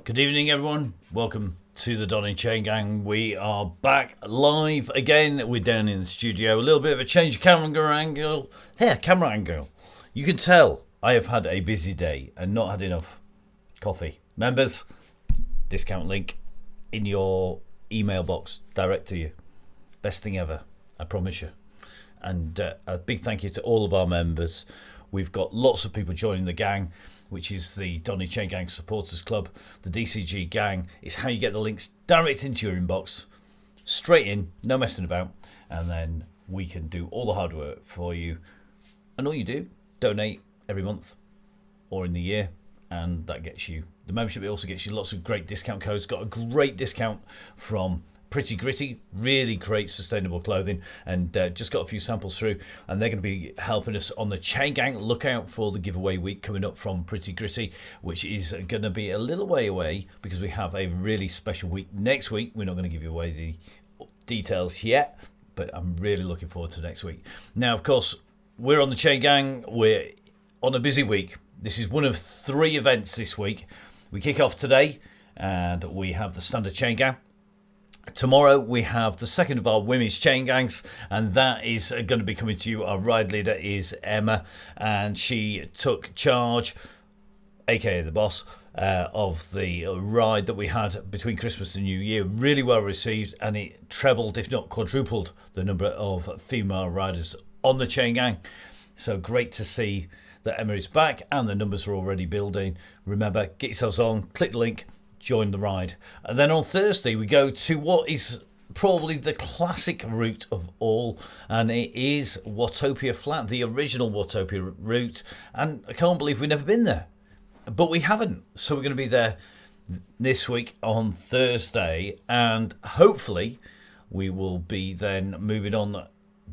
Good evening, everyone. Welcome to the DONNYCHAINGANG. We are back live again. We're down in the studio. A little bit of a change of camera angle. Camera angle. You can tell I have had a busy day and not had enough coffee. Members, discount link in your email box, direct to you. Best thing ever, I promise you. And a big thank you to all of our members. We've got lots of people joining the gang, which is the DONNYCHAINGANG Supporters Club. The DCG gang is how you get the links direct into your inbox, straight in, no messing about, and then we can do all the hard work for you. And all you do, donate every month or in the year, and that gets you the membership. It also gets you lots of great discount codes. Got a great discount from Pretty Gritty, really great sustainable clothing, and just got a few samples through, and they're going to be helping us on the Chain Gang. Look out for the giveaway week coming up from Pretty Gritty, which is going to be a little way away because we have a really special week next week. We're not going to give you away the details yet, but I'm really looking forward to next week. Now, of course, we're on the Chain Gang. We're on a busy week. This is one of 3 events this week. We kick off today, and we have the standard Chain Gang. Tomorrow we have the second of our women's chain gangs, and that is going to be coming to you. Our ride leader is Emma, and she took charge, aka the boss, of the ride that we had between Christmas and New Year. Really well received, and it trebled, if not quadrupled, the number of female riders on the chain gang. So great to see that Emma is back, and the numbers are already building. Remember, get yourselves on, click the link, join the ride. And then on Thursday we go to what is probably the classic route of all, and it is Watopia Flat, the original Watopia route. And I can't believe we've never been there, but we haven't. So we're going to be there this week on Thursday, and hopefully we will be then moving on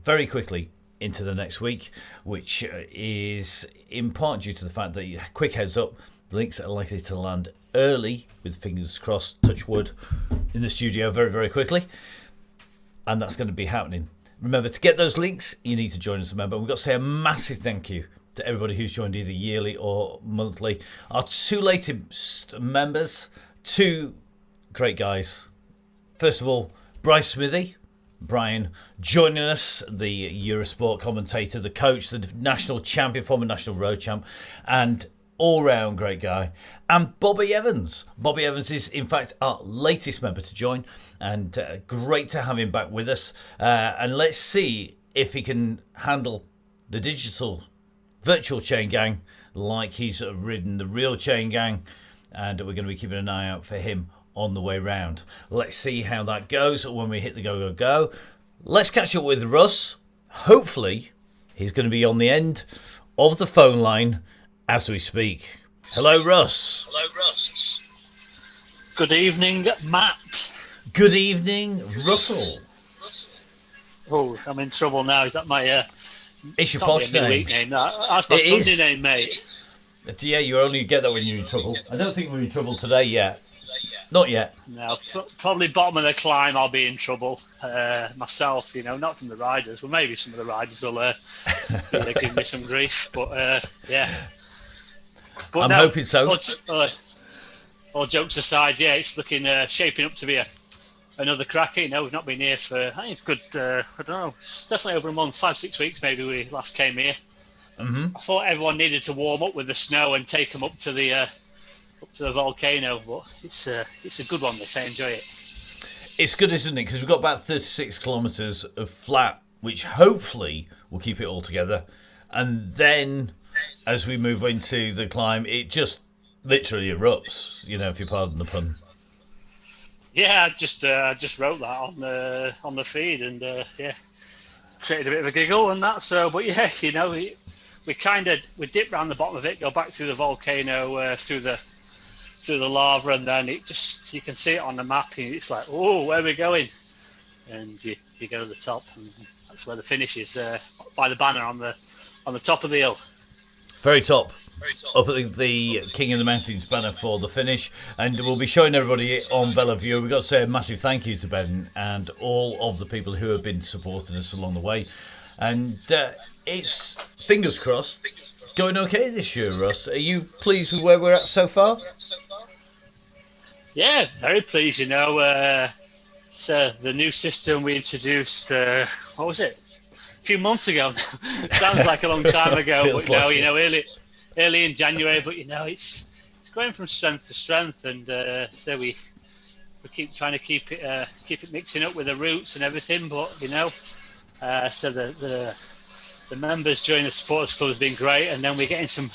very quickly into the next week, which is in part due to the fact that, quick heads up, links are likely to land early, with fingers crossed, touch wood, in the studio very, very quickly. And that's going to be happening. Remember, to get those links, you need to join us a member. We've got to say a massive thank you to everybody who's joined either yearly or monthly. Our 2 latest members, 2 great guys. First of all, Bryce Smithy. Brian joining us, the Eurosport commentator, the coach, the national champion, former national road champ, and all-round great guy. And Bobby Evans. Bobby Evans is, in fact, our latest member to join, and great to have him back with us. And let's see if he can handle the digital virtual chain gang like he's ridden the real chain gang, and we're going to be keeping an eye out for him on the way round. Let's see how that goes when we hit the go. Let's catch up with Russ. Hopefully he's going to be on the end of the phone line as we speak. Hello, Russ. Good evening, Matt. Good evening, Russell. Oh, I'm in trouble now. Is that my it's your posh name. Name? That's my Sunday name, mate. Yeah, you only get that when you're in trouble. I don't think we're in trouble today yet. Not yet. No, probably bottom of the climb I'll be in trouble myself, not from the riders. Well, maybe some of the riders will give me some grief, but yeah. But I'm hoping so. All jokes aside, yeah, it's looking shaping up to be another cracker. We've not been here for, I think it's good, I don't know, it's definitely over a month, 5-6 weeks maybe we last came here. Mm-hmm. I thought everyone needed to warm up with the snow and take them up to the volcano, but it's a good one. I enjoy it. It's good, isn't it? Because we've got about 36 kilometres of flat, which hopefully will keep it all together. And then, as we move into the climb, it just literally erupts. If you pardon the pun. Yeah, I just wrote that on the feed, and yeah, created a bit of a giggle and that. So, but yeah, we dip round the bottom of it, go back through the volcano, through the lava, and then you can see it on the map, and it's like, oh, where are we going? And you go to the top, and that's where the finish is, by the banner on the top of the hill. Very top. Up at the King of the Mountains banner for the finish, and we'll be showing everybody on Bellevue. We've got to say a massive thank you to Ben and all of the people who have been supporting us along the way, and it's fingers crossed going okay this year. Russ, are you pleased with where we're at so far? Yeah, very pleased. So the new system we introduced. What was it? A few months ago. Sounds like a long time ago, but early in January. But it's going from strength to strength, and so we keep trying to keep it mixing up with the roots and everything. But so the members joining the supporters club has been great, and then we're getting some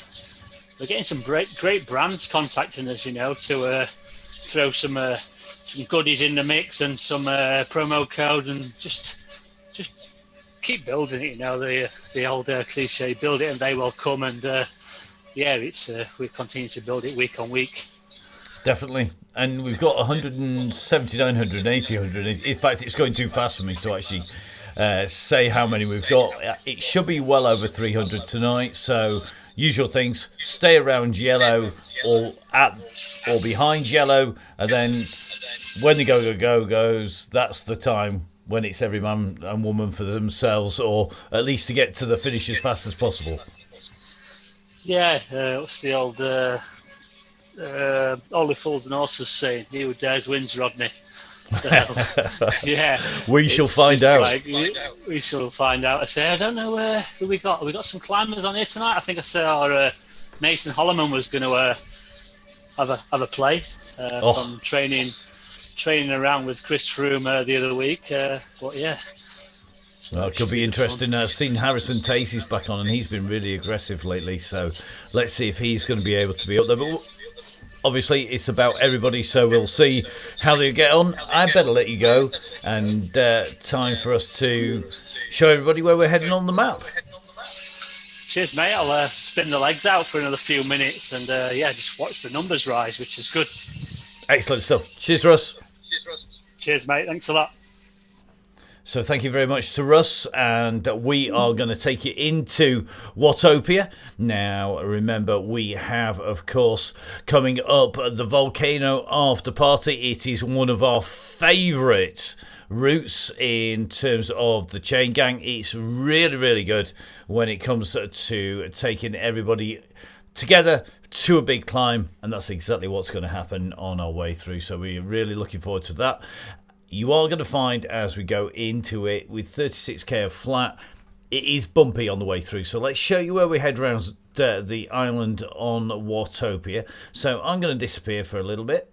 great brands contacting us, to throw some goodies in the mix and some promo code, and just keep building it. The old cliche, build it and they will come, and we continue to build it week on week. Definitely. And we've got 179, 180, 100. In fact, it's going too fast for me to actually say how many we've got. It should be well over 300 tonight. So, usual things, stay around yellow or behind yellow. And then when the go goes, that's the time when it's every man and woman for themselves, or at least to get to the finish as fast as possible. Yeah, what's the old... Ollie Fools and Horses saying, "He who dares wins, Rodney." So, we shall find out. We shall find out. I say, I don't know who we got. We got some climbers on here tonight. I think I saw Mason Holloman was going to have a play from training around with Chris Froome the other week. But yeah. Well, it could be interesting. I've seen Harrison Tacey's back on, and he's been really aggressive lately. So let's see if he's going to be able to be up there. But obviously, it's about everybody, so we'll see how they get on. I better let you go, and time for us to show everybody where we're heading on the map. Cheers, mate. I'll spin the legs out for another few minutes, and just watch the numbers rise, which is good. Excellent stuff. Cheers, Russ. Cheers, mate. Thanks a lot. So thank you very much to Russ, and we are going to take you into Watopia. Now, remember, we have, of course, coming up the Volcano after party. It is one of our favourite routes in terms of the chain gang. It's really, really good when it comes to taking everybody together to a big climb, and that's exactly what's going to happen on our way through. So we're really looking forward to that. You are going to find as we go into it, with 36k of flat, it is bumpy on the way through. So let's show you where we head around the island on Watopia. So I'm going to disappear for a little bit,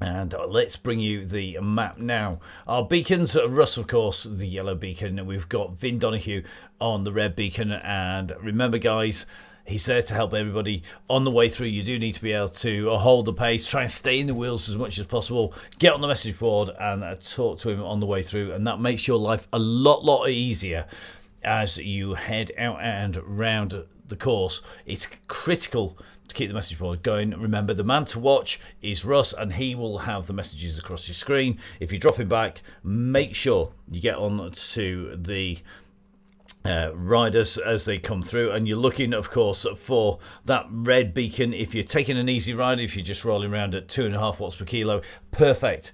and let's bring you the map now. Our beacons, Russ, of course, the yellow beacon. We've got Vin Donahue on the red beacon. And remember, guys, he's there to help everybody on the way through. You do need to be able to hold the pace, try and stay in the wheels as much as possible, get on the message board and talk to him on the way through, and that makes your life a lot easier as you head out and round the course. It's critical to keep the message board going. Remember, the man to watch is Russ, and he will have the messages across your screen. If you're dropping back, make sure you get on to the riders as they come through, and you're looking, of course, for that red beacon. If you're taking an easy ride, if you're just rolling around at 2.5 watts per kilo, perfect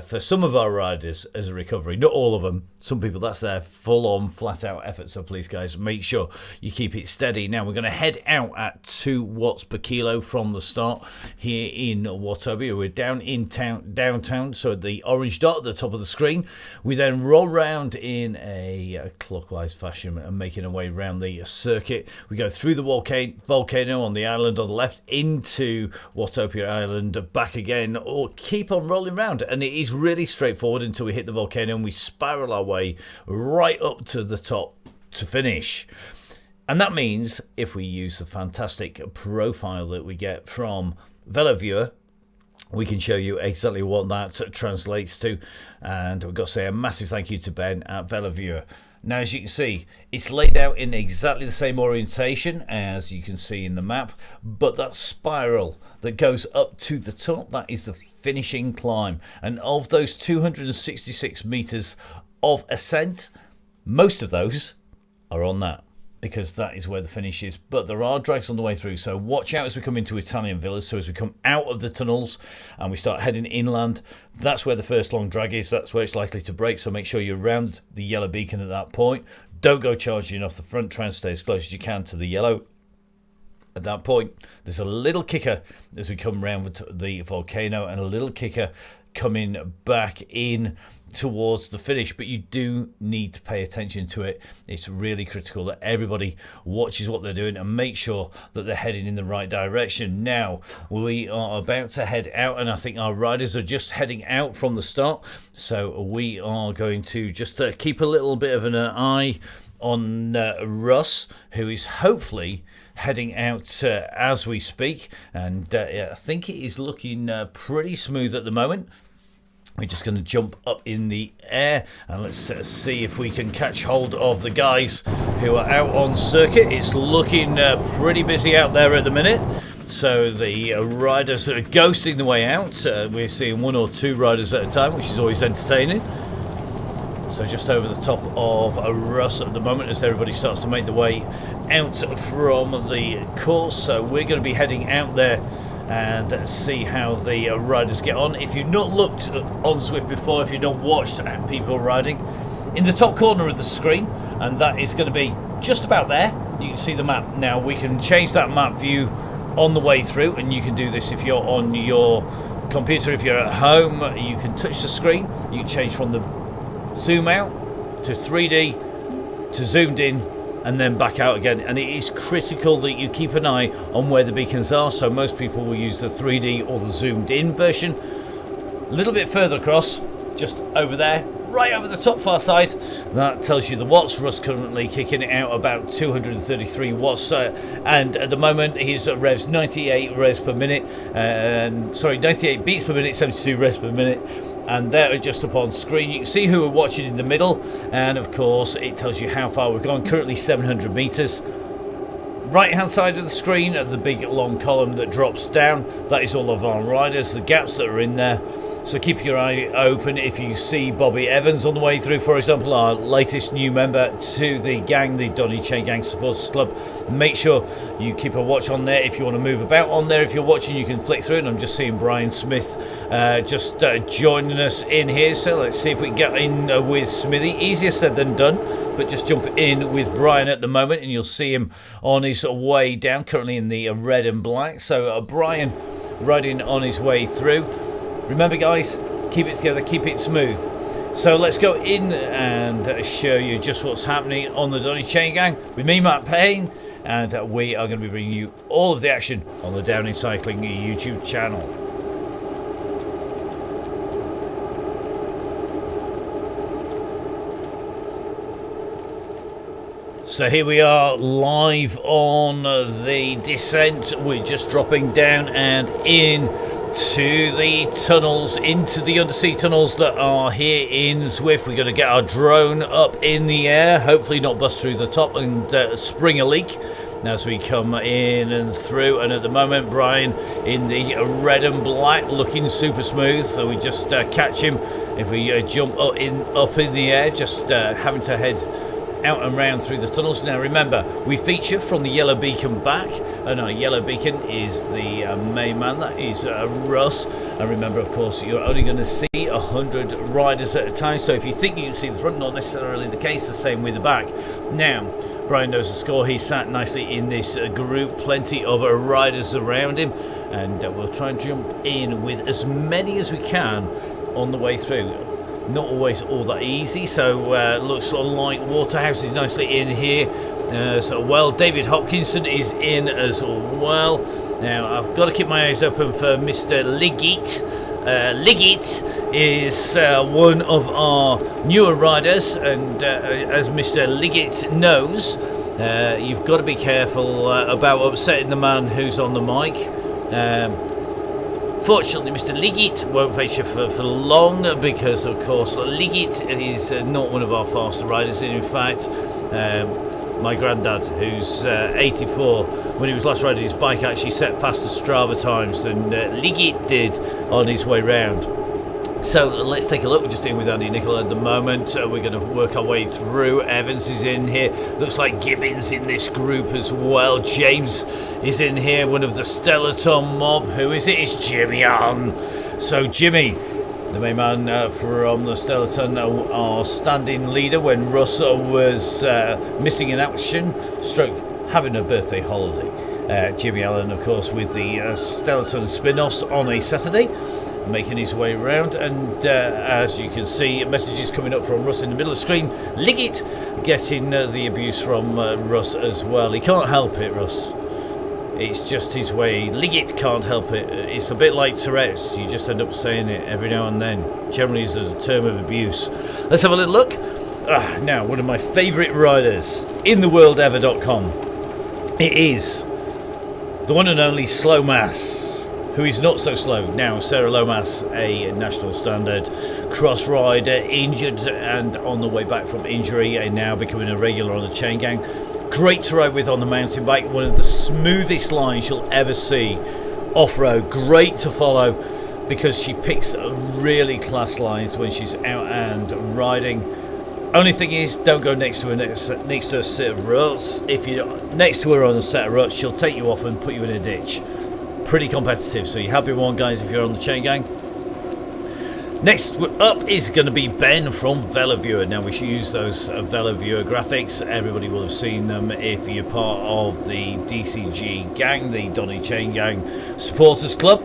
for some of our riders as a recovery. Not all of them. Some people, that's their full-on, flat-out effort. So please, guys, make sure you keep it steady. Now, we're going to head out at 2 watts per kilo from the start here in Watopia. We're down in downtown, so the orange dot at the top of the screen. We then roll around in a clockwise fashion and making our way around the circuit. We go through the volcano on the island on the left into Watopia Island, back again, or keep on rolling around. And it is really straightforward until we hit the volcano and we spiral our way right up to the top to finish. And that means if we use the fantastic profile that we get from VeloViewer, we can show you exactly what that translates to. And we've got to say a massive thank you to Ben at VeloViewer. Now, as you can see, it's laid out in exactly the same orientation as you can see in the map, but that spiral that goes up to the top, that is the finishing climb. And of those 266 meters of ascent, most of those are on that, because that is where the finish is. But there are drags on the way through, so watch out as we come into Italian villas. So as we come out of the tunnels and we start heading inland, that's where the first long drag is. That's where it's likely to break, so make sure you're around the yellow beacon at that point. Don't go charging off the front, try and stay as close as you can to the yellow. At that point, there's a little kicker as we come around with the Volcano, and a little kicker coming back in towards the finish, but you do need to pay attention to it. It's really critical that everybody watches what they're doing and make sure that they're heading in the right direction. Now we are about to head out, and I think our riders are just heading out from the start, so we are going to just keep a little bit of an eye on Russ, who is hopefully heading out as we speak, and I think it is looking pretty smooth at the moment. We're just going to jump up in the air and let's see if we can catch hold of the guys who are out on circuit. It's looking pretty busy out there at the minute. So the riders are ghosting the way out. We're seeing 1 or 2 riders at a time, which is always entertaining. So just over the top of Russ at the moment as everybody starts to make the way out from the course. So we're going to be heading out there and see how the riders get on. If you've not looked on Zwift before, if you've not watched people riding, in the top corner of the screen, and that is going to be just about there, you can see the map. Now we can change that map view on the way through, and you can do this if you're on your computer. If you're at home, you can touch the screen, you can change from the zoom out to 3D to zoomed in and then back out again, and it is critical that you keep an eye on where the beacons are. So most people will use the 3D or the zoomed in version. A little bit further across, just over there, right over the top far side, that tells you the watts. Russ currently kicking it out about 233 watts, and at the moment his revs 98 revs per minute, sorry, 98 beats per minute, 72 revs per minute. And they're just up on screen. You can see who we're watching in the middle, and of course it tells you how far we've gone. Currently 700 meters. Right hand side of the screen, the big long column that drops down, that is all of our riders, the gaps that are in there. So keep your eye open if you see Bobby Evans on the way through, for example, our latest new member to the gang, the DONNYCHAINGANG Supporters Club. Make sure you keep a watch on there if you want to move about on there. If you're watching, you can flick through it. I'm just seeing Brian Smith just joining us in here. So let's see if we can get in with Smithy. Easier said than done, but just jump in with Brian at the moment and you'll see him on his way down, currently in the red and black. So Brian riding on his way through. Remember guys, keep it together, keep it smooth. So let's go in and show you just what's happening on the DONNYCHAINGANG with me, Matt Payne, and we are going to be bringing you all of the action on the Downhill Cycling YouTube channel. So here we are live on the descent. We're just dropping down and in to the tunnels, into the undersea tunnels that are here in Zwift. We're going to get our drone up in the air, hopefully not bust through the top and spring a leak as we come in and through. And at the moment Brian in the red and black looking super smooth, so we just catch him if we jump up in the air, just having to head out and round through the tunnels. Now remember, we feature from the yellow beacon back, and our yellow beacon is the main man, that is Russ. And remember, of course, you're only going to see 100 riders at a time, so if you think you can see the front, not necessarily the case. The same with the back. Now Brian knows the score. He sat nicely in this group, plenty of riders around him, and we'll try and jump in with as many as we can on the way through. Not always all that easy, so looks like Waterhouse is nicely in here as well. David Hopkinson is in as well. Now I've got to keep my eyes open for Mr. Liggett. Liggett is one of our newer riders, and as Mr. Liggett knows, you've got to be careful about upsetting the man who's on the mic. Fortunately, Mr. Liggett won't feature for long because, of course, Liggett is not one of our faster riders. In fact, my granddad, who's 84, when he was last riding his bike, actually set faster Strava times than Liggett did on his way round. So let's take a look. We're just in with Andy Nicol at the moment. We're going to work our way through. Evans is in here. Looks like Gibbons in this group as well. James is in here, one of the Stellaton mob. Who is it? It's Jimmy on. So Jimmy, the main man from the Stellaton, our standing leader when Russ was missing in action, stroke having a birthday holiday. Jimmy Allen, of course, with the Skeleton spin-offs on a Saturday, making his way around. And as you can see, messages coming up from Russ in the middle of the screen. Liggett getting the abuse from Russ as well. He can't help it, Russ. It's just his way. Liggett can't help it. It's a bit like Tourette's. You just end up saying it every now and then. Generally, it's a term of abuse. Let's have a little look. Now, one of my favourite riders in the world ever.com. It is the one and only Slow Mass, who is not so slow. Now, Sarah Lomas, a national standard cross rider, injured and on the way back from injury, and now becoming a regular on the chain gang. Great to ride with on the mountain bike, one of the smoothest lines you'll ever see off-road. Great to follow because she picks really class lines when she's out and riding. Only thing is, don't go next to her next to a set of ruts. If you're next to her on a set of ruts, she'll take you off and put you in a ditch. Pretty competitive, so you have been warned, guys, if you're on the chain gang. Next up is going to be Ben from VeloViewer. Now, we should use those VeloViewer graphics. Everybody will have seen them if you're part of the DCG gang, the Donny Chain Gang Supporters Club.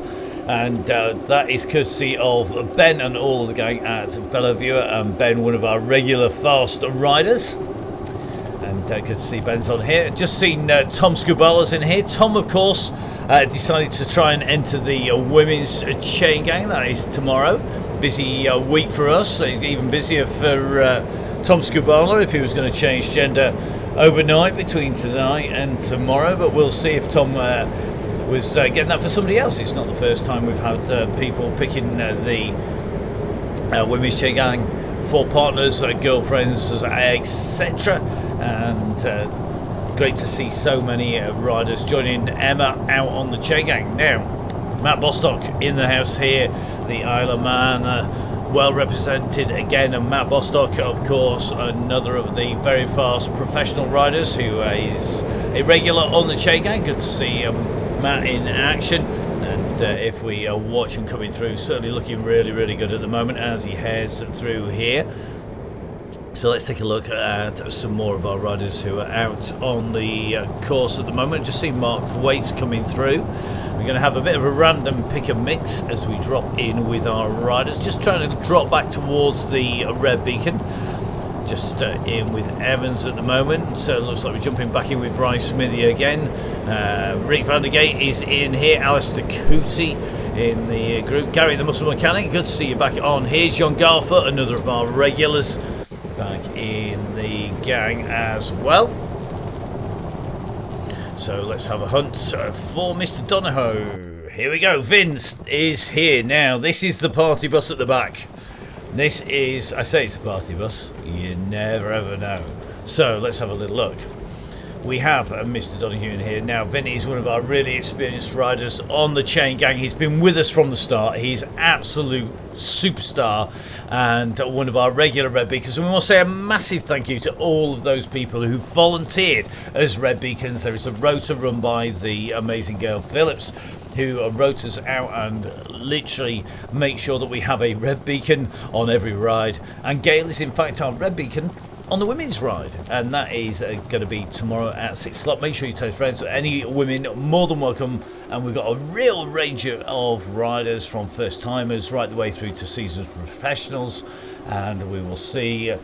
And that is courtesy of Ben and all of the gang at VeloViewer. And Ben, one of our regular fast riders. And good to see Ben's on here. Just seen Tom Scubala's in here. Tom, of course, decided to try and enter the women's chain gang. That is tomorrow. Busy week for us. Even busier for Tom Scubala if he was going to change gender overnight between tonight and tomorrow. But we'll see if Tom was getting that for somebody else. It's not the first time we've had people picking the women's chain gang for partners, girlfriends, etc. And great to see so many riders joining Emma out on the chain gang. Now, Matt Bostock in the house here, the Isle of Man, well represented again. And Matt Bostock, of course, another of the very fast professional riders who is a regular on the chain gang. Good to see Matt in action. And if we watch him coming through, certainly looking really, really good at the moment as he heads through here. So let's take a look at some more of our riders who are out on the course at the moment. Just see Mark Thwaites coming through. We're going to have a bit of a random pick and mix as we drop in with our riders. Just trying to drop back towards the red beacon. Just in with Evans at the moment. So it looks like we're jumping back in with Bryce Smithy again. Rick van der Gate is in here. Alistair Cootie in the group. Gary the Muscle Mechanic, good to see you back on here. John Garfoot, another of our regulars, back in the gang as well. So let's have a hunt for Mr. Donahoe. Here we go. Vince is here now. This is the party bus at the back. This is, I say it's a party bus, you never ever know. So let's have a little look. We have Mr. Donoghue in here. Now, Vinny is one of our really experienced riders on the chain gang. He's been with us from the start. He's absolute superstar and one of our regular Red Beacons. And we want to say a massive thank you to all of those people who volunteered as Red Beacons. There is a rota run by the amazing Gail Phillips, who wrote us out and literally make sure that we have a Red Beacon on every ride. And Gail is in fact our Red Beacon on the women's ride, and that is going to be tomorrow at 6 o'clock. Make sure you tell your friends. Any women, more than welcome. And we've got a real range of riders, from first timers right the way through to seasoned professionals, and we will see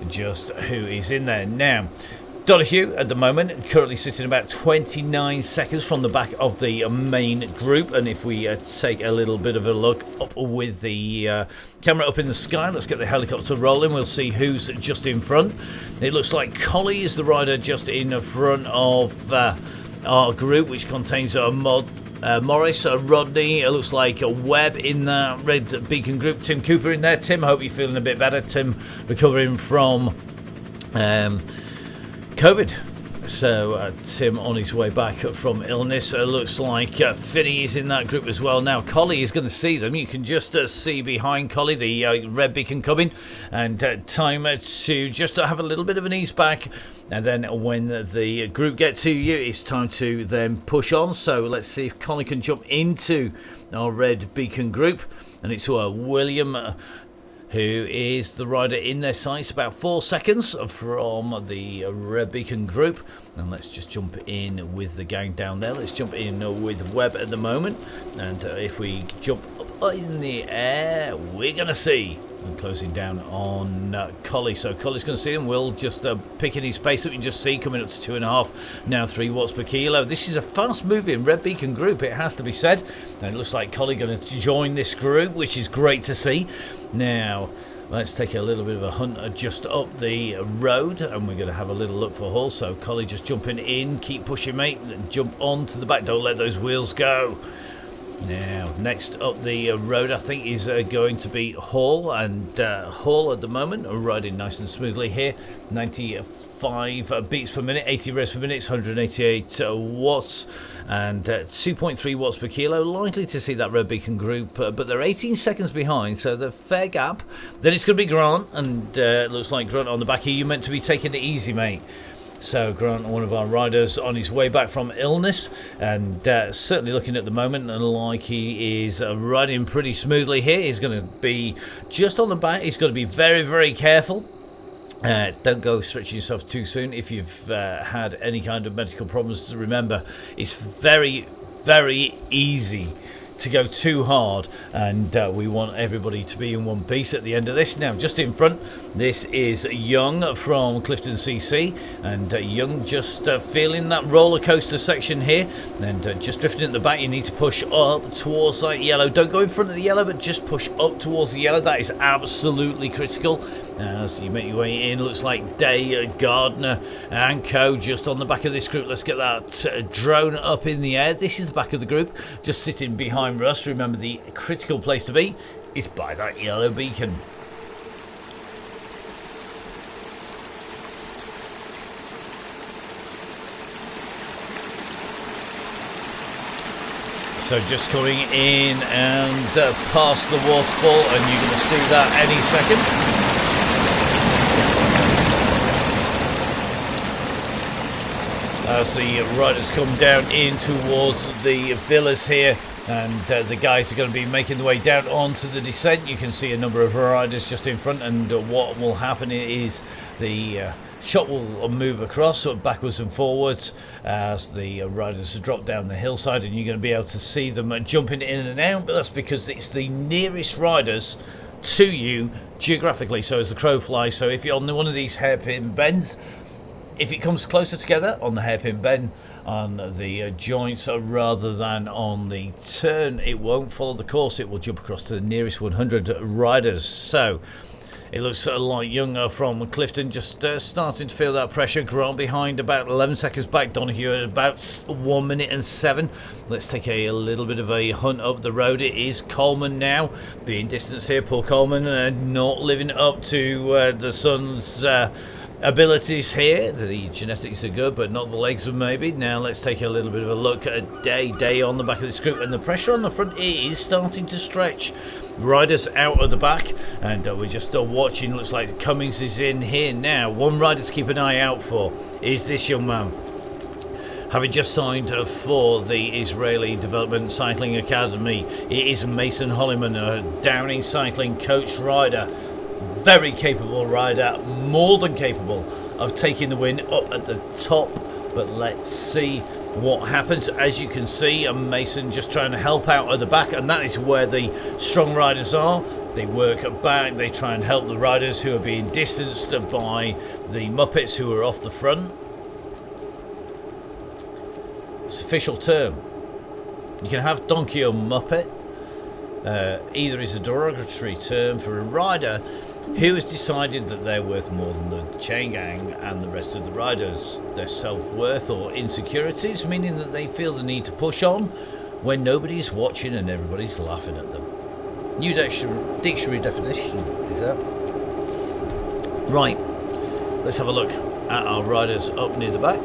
just who is in there. Now, Donoghue at the moment currently sitting about 29 seconds from the back of the main group. And if we take a little bit of a look up with the camera up in the sky, let's get the helicopter rolling, we'll see who's just in front. It looks like Collie is the rider just in front of our group, which contains Morris, Rodney, it looks like a Webb in the Red Beacon group. Tim Cooper in there. Tim, I hope you're feeling a bit better. Tim recovering from COVID. So Tim on his way back from illness. Looks like Finney is in that group as well. Now Collie is going to see them. You can just see behind Collie the Red Beacon coming, and time to just have a little bit of an ease back, and then when the group get to you, it's time to then push on. So let's see if Collie can jump into our Red Beacon group, and it's William who is the rider in their sights, about 4 seconds from the Red Beacon group. And let's just jump in with the gang down there. Let's jump in with Webb at the moment. And if we jump up in the air, we're going to see them closing down on Collie. So Collie's going to see them. Will just picking his pace up. You can just see coming up to 2.5, now 3 watts per kilo. This is a fast moving Red Beacon group, it has to be said. And it looks like Collie going to join this group, which is great to see. Now let's take a little bit of a hunt just up the road, and we're going to have a little look for Hall. So Collie just jumping in, keep pushing, mate, and jump onto the back. Don't let those wheels go. Now, next up the road, I think, is going to be Hall, and Hall at the moment are riding nice and smoothly here. 95 beats per minute, 80 revs per minute, 188 watts, and 2.3 watts per kilo. Likely to see that Red Beacon group, but they're 18 seconds behind, so the fair gap. Then it's going to be Grant, and looks like Grant on the back here. You're meant to be taking it easy, mate. So Grant, one of our riders, on his way back from illness, and certainly looking at the moment like he is riding pretty smoothly here. He's going to be just on the back. He's got to be very, very careful. Don't go stretching yourself too soon. If you've had any kind of medical problems, to remember, it's very, very easy to go too hard, and we want everybody to be in one piece at the end of this. Now, just in front, this is Young from Clifton CC, and Young just feeling that roller coaster section here, and just drifting at the back. You need to push up towards that yellow. Don't go in front of the yellow, but just push up towards the yellow. That is absolutely critical. As you make your way in, looks like Day, Gardner and co just on the back of this group. Let's get that drone up in the air. This is the back of the group, just sitting behind Rust. Remember, the critical place to be is by that yellow beacon. So just coming in and past the waterfall, and you're going to see that any second. As the riders come down in towards the villas here, and the guys are going to be making their way down onto the descent. You can see a number of riders just in front, and what will happen is the shot will move across backwards and forwards as the riders drop down the hillside, and you're going to be able to see them jumping in and out, but that's because it's the nearest riders to you geographically, so as the crow flies. So if you're on one of these hairpin bends, if it comes closer together on the hairpin bend, on the joints rather than on the turn, it won't follow the course. It will jump across to the nearest 100 riders. So it looks like Young from Clifton just starting to feel that pressure. Grant behind, about 11 seconds back. Donahue at about 1 minute and 7. Let's take a little bit of a hunt up the road. It is Coleman now being distanced here. Poor Coleman not living up to the son's abilities here. The genetics are good, but not the legs of maybe. Now let's take a little bit of a look at Day on the back of this group, and the pressure on the front is starting to stretch. Riders out of the back, and we're just watching. Looks like Cummings is in here now. One rider to keep an eye out for is this young man, having just signed for the Israeli Development Cycling Academy. It is Mason Holliman, a Downing cycling coach rider. Very capable rider, more than capable of taking the win up at the top. But let's see what happens. As you can see, Mason just trying to help out at the back, and that is where the strong riders are. They work back, they try and help the riders who are being distanced by the Muppets who are off the front. It's an official term. You can have donkey or Muppet. Either is a derogatory term for a rider who has decided that they're worth more than the chain gang and the rest of the riders. Their self-worth or insecurities, meaning that they feel the need to push on when nobody's watching and everybody's laughing at them. New dictionary definition is that. Right, let's have a look at our riders up near the back.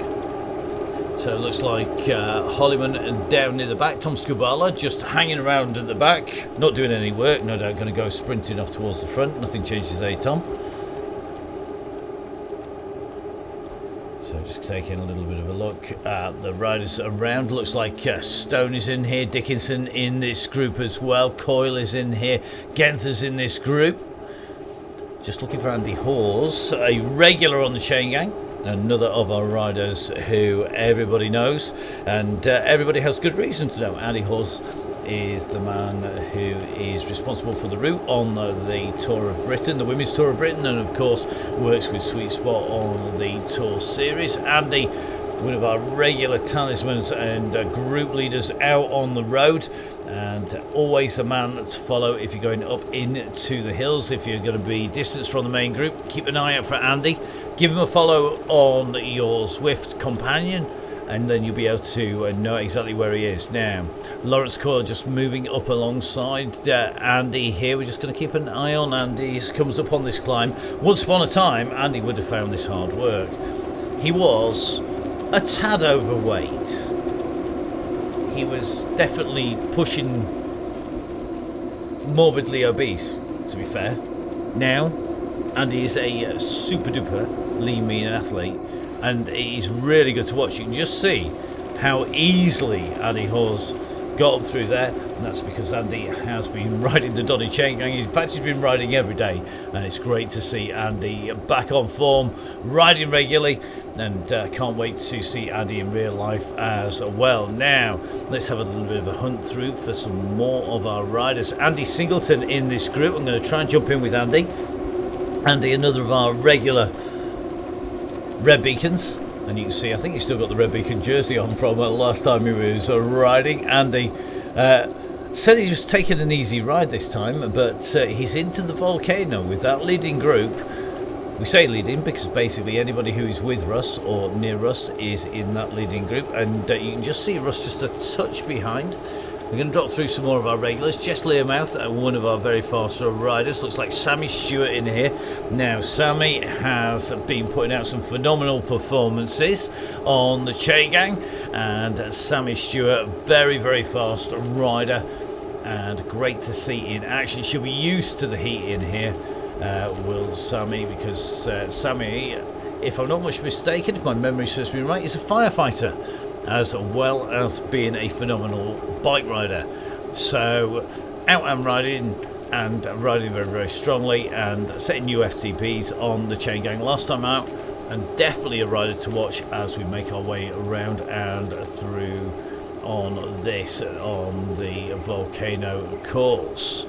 So it looks like Holliman and down near the back. Tom Scubala just hanging around at the back, not doing any work. No doubt going to go sprinting off towards the front. Nothing changes, Tom? So just taking a little bit of a look at the riders around. Looks like Stone is in here. Dickinson in this group as well. Coyle is in here. Genther's in this group. Just looking for Andy Hawes, a regular on the Chain Gang, another of our riders who everybody knows, and everybody has good reason to know. Andy Hawes is the man who is responsible for the route on the Tour of Britain, the Women's Tour of Britain, and of course works with Sweet Spot on the Tour Series. Andy, one of our regular talismans and group leaders out on the road, and always a man to follow if you're going up into the hills. If you're going to be distanced from the main group, keep an eye out for Andy. Give him a follow on your Zwift companion, and then you'll be able to know exactly where he is. Now, Lawrence Coyle just moving up alongside Andy here. We're just going to keep an eye on Andy as he comes up on this climb. Once upon a time, Andy would have found this hard work. He was a tad overweight. He was definitely pushing morbidly obese, to be fair. Now, Andy is a super duper lean, mean athlete, and he's really good to watch. You can just see how easily Andy Hawes got up through there, and that's because Andy has been riding the Donny Chain Gang. In fact, he's been riding every day, and it's great to see Andy back on form, riding regularly, and can't wait to see Andy in real life as well. Now, let's have a little bit of a hunt through for some more of our riders. Andy Singleton in this group. I'm going to try and jump in with Andy. Andy, another of our regular red beacons, and you can see I think he's still got the red beacon jersey on from last time he was riding. Andy said he was taking an easy ride this time, but he's into the Volcano with that leading group. We say leading because basically anybody who is with Russ or near Russ is in that leading group, and you can just see Russ just a touch behind. We're going to drop through some more of our regulars. Jess Learmouth, one of our very fast riders. Looks like Sammy Stewart in here. Now, Sammy has been putting out some phenomenal performances on the Chain Gang. And Sammy Stewart, very, very fast rider. And great to see in action. She'll be used to the heat in here, will Sammy, because Sammy, if I'm not much mistaken, if my memory serves me right, is a firefighter, as well as being a phenomenal bike rider. So out and riding very, very strongly, and setting new FTPs on the Chain Gang last time out, and definitely a rider to watch as we make our way around and through on the Volcano course.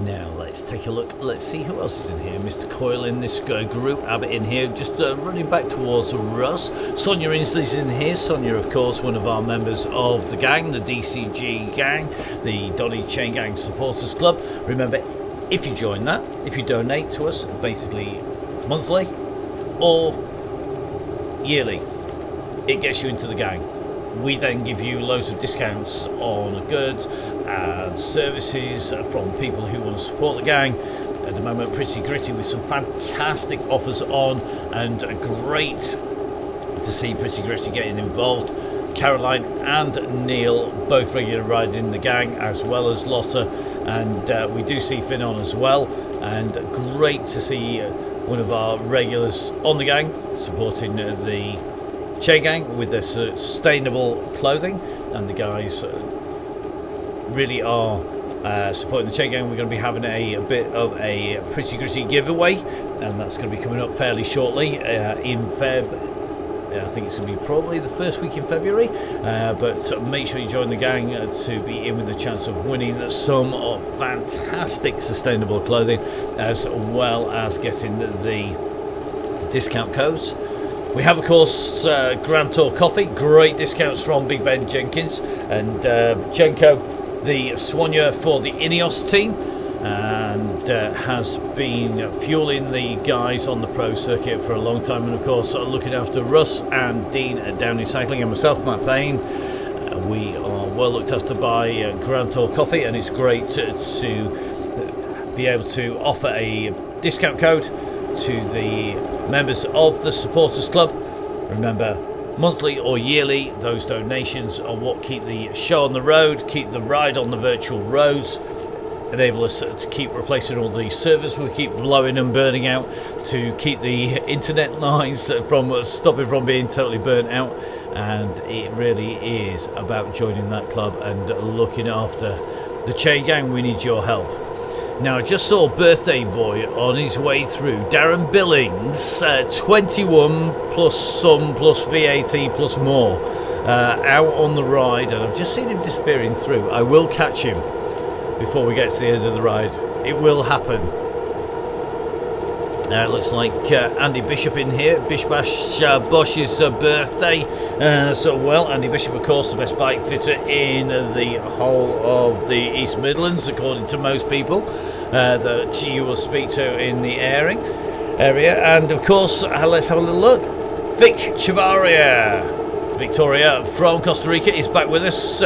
Now let's take a look. Let's see who else is in here. Mr. Coyle in this group. Abbott in here, just running back towards Russ. Sonia Inslee's in here. Sonia, of course, one of our members of the gang, the DCG gang, the Donny Chain Gang Supporters Club. Remember, if you join that, if you donate to us, basically monthly or yearly, it gets you into the gang. We then give you loads of discounts on goods and services from people who want to support the gang. At the moment, Pretty Gritty with some fantastic offers on, and great to see Pretty Gritty getting involved. Caroline and Neil both regular riding in the gang, as well as Lotta, and we do see Finn on as well, and great to see one of our regulars on the gang supporting the Chain Gang with their sustainable clothing, and the guys really are supporting the Chain Gang. We're going to be having a bit of a Pretty Gritty giveaway, and that's going to be coming up fairly shortly in Feb. I think it's going to be probably the first week in February, but make sure you join the gang to be in with the chance of winning some fantastic sustainable clothing, as well as getting the discount codes. We have, of course, Grand Tour Coffee, great discounts from Big Ben Jenkins and Jenko, the soigneur for the Ineos team, and has been fueling the guys on the pro circuit for a long time, and of course looking after Russ and Dean at Downey Cycling, and myself, Matt Payne. We are well looked after by Grand Tour Coffee, and it's great to be able to offer a discount code to the members of the Supporters Club. Remember, monthly or yearly, those donations are what keep the show on the road, keep the ride on the virtual roads, enable us to keep replacing all the servers we keep blowing and burning out, to keep the internet lines from stopping from being totally burnt out. And it really is about joining that club and looking after the Chain Gang. We need your help. Now, I just saw Birthday Boy on his way through. Darren Billings, 21 plus some, plus VAT, plus more, out on the ride, and I've just seen him disappearing through. I will catch him before we get to the end of the ride. It will happen. It looks like Andy Bishop in here. Bish Bash Bosch's birthday. Andy Bishop, of course, the best bike fitter in the whole of the East Midlands, according to most people that you will speak to in the area. And, of course, let's have a little look. Vic Victoria from Costa Rica is back with us.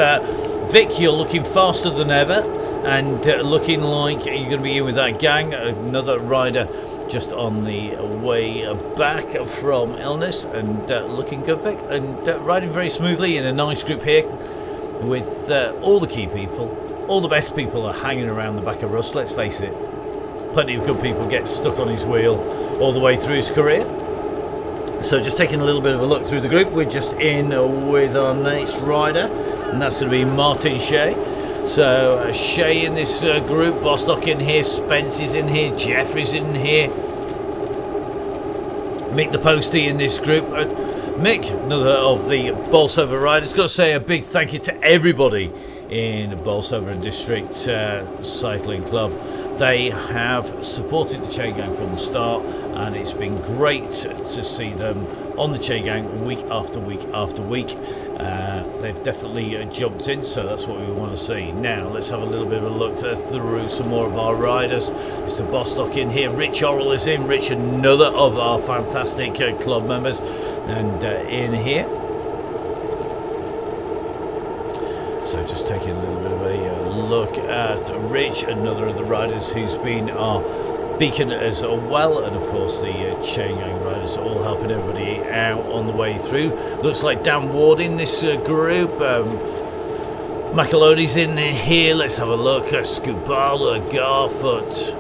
Vic, you're looking faster than ever and looking like you're going to be in with that gang. Another rider just on the way back from illness, and looking good, Vic, and riding very smoothly in a nice group here with all the key people. All the best people are hanging around the back of Russ, let's face it. Plenty of good people get stuck on his wheel all the way through his career. So just taking a little bit of a look through the group, we're just in with our next rider, and that's going to be Martin Shea. So Shea in this group, Bostock in here, Spence is in here, Jeffrey's in here, Mick the Postie in this group. Mick, another of the Bolsover riders. Got to say a big thank you to everybody in Bolsover District Cycling Club. They have supported the Chain Gang from the start, and it's been great to see them on the Chain Gang week after week after week. They've definitely jumped in, so that's what we want to see. Now let's have a little bit of a look through some more of our riders. Mr. Bostock in here, Rich Orrell is in. Rich, another of our fantastic club members, and in here. So just taking a little bit of a look at Rich, another of the riders who's been our beacon as well, and of course the Chain Gang riders all helping everybody out on the way through. Looks like Dan Ward in this group. McAloney's in here. Let's have a look. Scubala, Garfoot.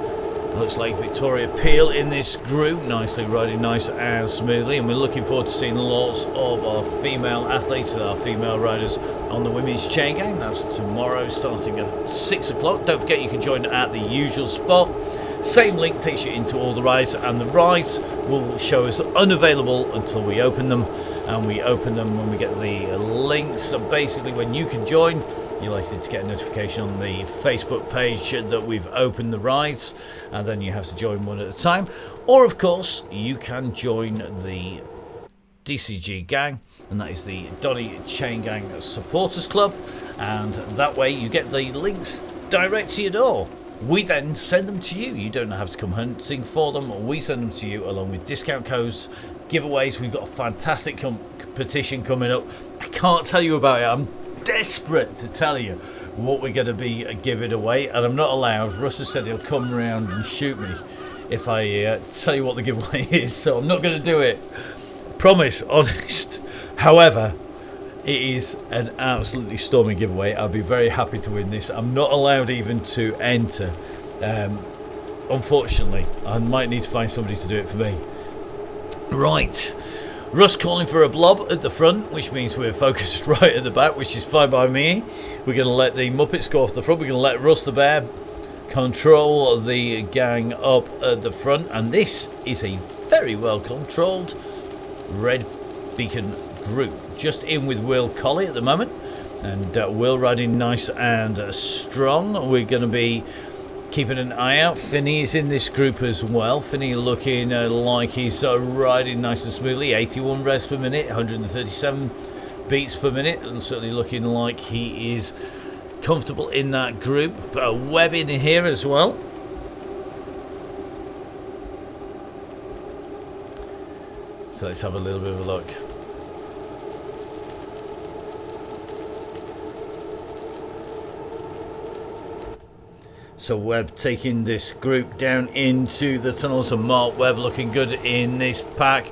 Looks like Victoria Peel in this group, nicely riding nice and smoothly, and we're looking forward to seeing lots of our female athletes, our female riders on the Women's Chain Gang. That's tomorrow starting at 6 o'clock. Don't forget you can join at the usual spot. Same link takes you into all the rides, and the rides will show us unavailable until we open them, and we open them when we get the links. So basically when you can join, you're likely to get a notification on the Facebook page that we've opened the rides, and then you have to join one at a time. Or of course you can join the DCG gang, and that is the Donny Chain Gang Supporters Club, and that way you get the links direct to your door. We then send them to you. You don't have to come hunting for them. We send them to you along with discount codes, giveaways. We've got a fantastic competition coming up. I can't tell you about it. I'm desperate to tell you what we're going to be giving away, and I'm not allowed. Russ has said he'll come around and shoot me if I tell you what the giveaway is, so I'm not going to do it. Promise, honest. However, it is an absolutely stormy giveaway. I'll be very happy to win this. I'm not allowed even to enter. Unfortunately, I might need to find somebody to do it for me. Right. Russ calling for a blob at the front, which means we're focused right at the back, which is fine by me. We're going to let the Muppets go off the front. We're going to let Russ the Bear control the gang up at the front. And this is a very well controlled Red Beacon group. Just in with Will Colley at the moment, and Will riding nice and strong. We're going to be keeping an eye out. Finney is in this group as well. Finney looking like he's riding nice and smoothly. 81 revs per minute, 137 beats per minute, and certainly looking like he is comfortable in that group. Webb in here as well. So let's have a little bit of a look. So Webb taking this group down into the tunnels, and Mark Webb looking good in this pack.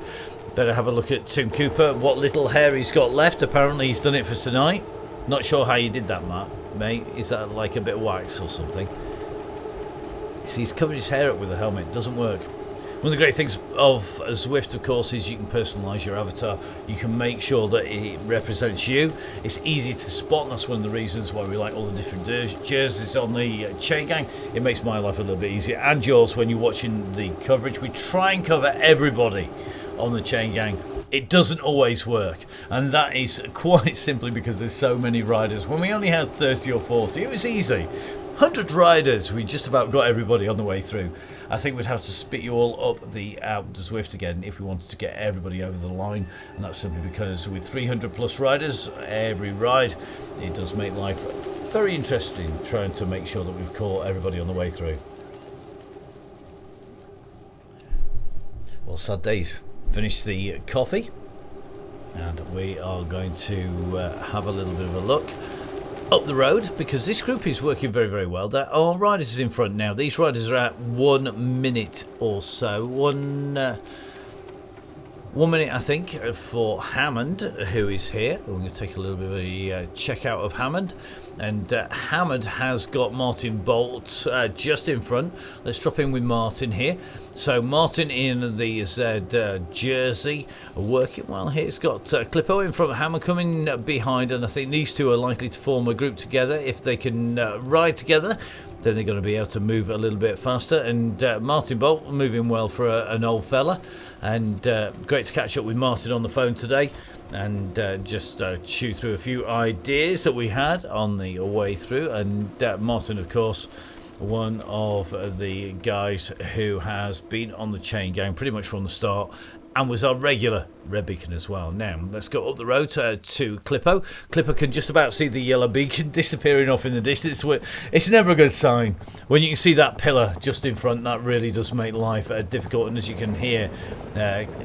Better have a look at Tim Cooper, what little hair he's got left. Apparently he's done it for tonight. Not sure how you did that, Mark, mate. Is that like a bit of wax or something? See, he's covered his hair up with a helmet. Doesn't work. One of the great things of Zwift, of course, is you can personalise your avatar. You can make sure that it represents you. It's easy to spot, and that's one of the reasons why we like all the different jerseys on the Chain Gang. It makes my life a little bit easier, and yours when you're watching the coverage. We try and cover everybody on the Chain Gang. It doesn't always work, and that is quite simply because there's so many riders. When we only had 30 or 40, it was easy. 100 riders, we just about got everybody on the way through. I think we'd have to spit you all up the Zwift again if we wanted to get everybody over the line, and that's simply because with 300 plus riders every ride, it does make life very interesting trying to make sure that we've caught everybody on the way through. Well, sad days. Finished the coffee, and we are going to have a little bit of a look up the road, because this group is working very, very well. There are riders in front now. These riders are at 1 minute or so. One minute, I think, for Hammond, who is here. We're going to take a little bit of a check out of Hammond. And Hammond has got Martin Bolt just in front. Let's drop in with Martin here. So Martin in the Z jersey, working well here. He's got Clippo in front, Hammond coming behind, and I think these two are likely to form a group together. If they can ride together, then they're going to be able to move a little bit faster. And Martin Bolt moving well for an old fella. And great to catch up with Martin on the phone today, and just chew through a few ideas that we had on the way through. And Martin, of course, one of the guys who has been on the Chain Gang pretty much from the start, and was our regular red beacon as well. Now, let's go up the road to Clippo. Clippo can just about see the yellow beacon disappearing off in the distance. It's never a good sign. When you can see that pillar just in front, that really does make life difficult. And as you can hear,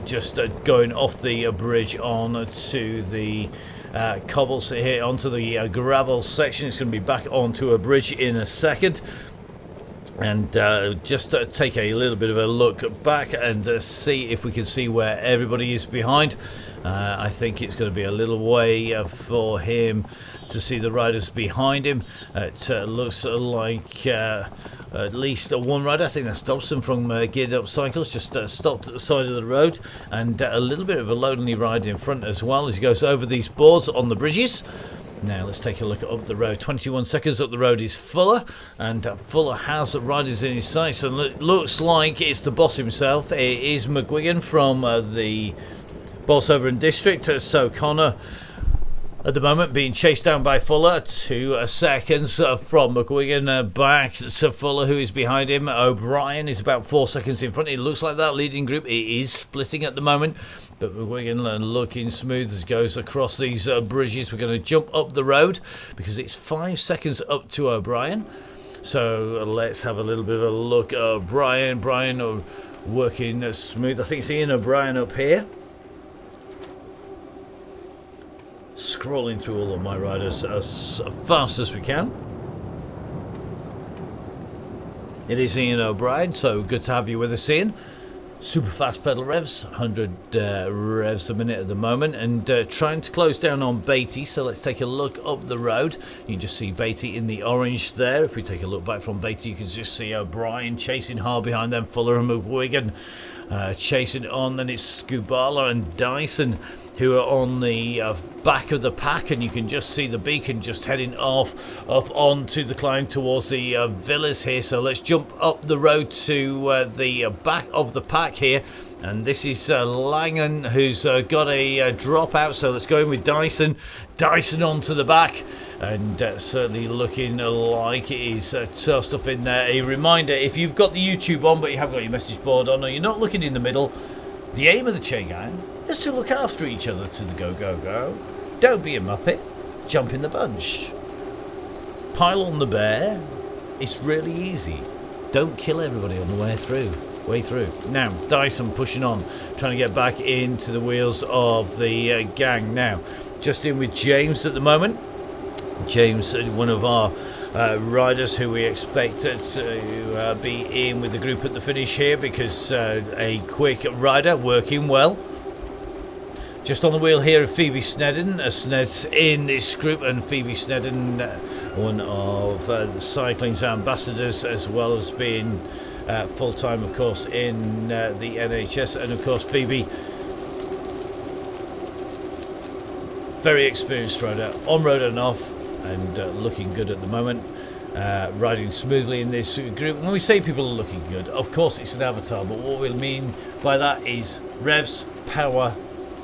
just going off the bridge on to the cobbles here, onto the gravel section. It's going to be back onto a bridge in a second. And just take a little bit of a look back and see if we can see where everybody is behind. I think it's going to be a little way for him to see the riders behind him. It looks like at least one rider, I think that's Dobson from Geared Up Cycles, just stopped at the side of the road, and a little bit of a lonely ride in front as well as he goes over these boards on the bridges. Now let's take a look up the road. 21 seconds up the road is Fuller, and Fuller has riders in his sights, and it looks like it's the boss himself. It is McGuigan from the Bolsover District. So Connor at the moment being chased down by Fuller. 2 seconds from McGuigan back to Fuller, who is behind him. O'Brien is about 4 seconds in front. It looks like that leading group, it is splitting at the moment, but McGuigan looking smooth as goes across these bridges. We're going to jump up the road because it's 5 seconds up to O'Brien. So let's have a little bit of a look. Brian working smooth. I think it's Ian O'Brien up here. Scrolling through all of my riders as fast as we can. It is Ian O'Brien, so good to have you with us, Ian. Super fast pedal revs, 100 revs a minute at the moment, and trying to close down on Beatty. So let's take a look up the road. You can just see Beatty in the orange there. If we take a look back from Beatty, you can just see O'Brien chasing hard behind them. Fuller and McGuigan chasing on. Then it's Scubala and Dyson who are on the back of the pack, and you can just see the beacon just heading off up onto the climb towards the villas here. So let's jump up the road to the back of the pack here, and this is Langan, who's got a drop out. So let's go in with Dyson onto the back, and certainly looking like it is tough stuff in there. A reminder, if you've got the YouTube on but you haven't got your message board on, or you're not looking in the middle, the aim of the Chain Gang is to look after each other to the go. Don't be a muppet. Jump in the bunch. Pile on the bear. It's really easy. Don't kill everybody on the way through. Now, Dyson pushing on, trying to get back into the wheels of the gang. Now, just in with James at the moment. James, one of our riders who we expect to be in with the group at the finish here, because a quick rider working well. Just on the wheel here of Phoebe Snedden. Sned's in this group, and Phoebe Snedden, one of the cycling's ambassadors, as well as being full-time, of course, in the NHS. And, of course, Phoebe, very experienced rider, on-road and off, and looking good at the moment. Riding smoothly in this group. When we say people are looking good, of course it's an avatar, but what we mean by that is revs, power,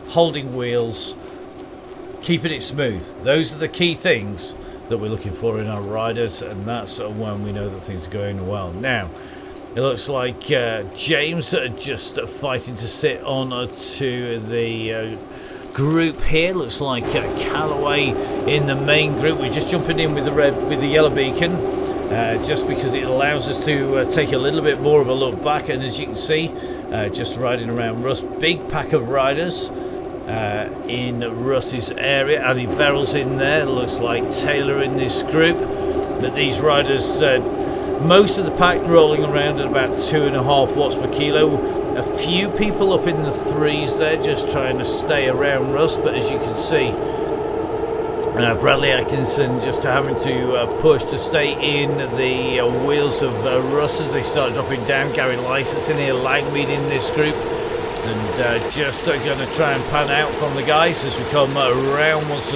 holding wheels, keeping it smooth. Those are the key things that we're looking for in our riders, and that's when we know that things are going well. Now, it looks like James just fighting to sit on to the group here. Looks like Callaway in the main group. We're just jumping in with the yellow beacon, just because it allows us to take a little bit more of a look back. And as you can see, just riding around Russ, big pack of riders in Russ's area. Andy Verrill's in there. Looks like Taylor in this group. But these riders, most of the pack rolling around at about 2.5 watts per kilo. A few people up in the 3s there, just trying to stay around Russ. But as you can see, Bradley Atkinson just having to push to stay in the wheels of Russ as they start dropping down. Gary Licence in here, Langmead in this group, and just going to try and pan out from the guys as we come around once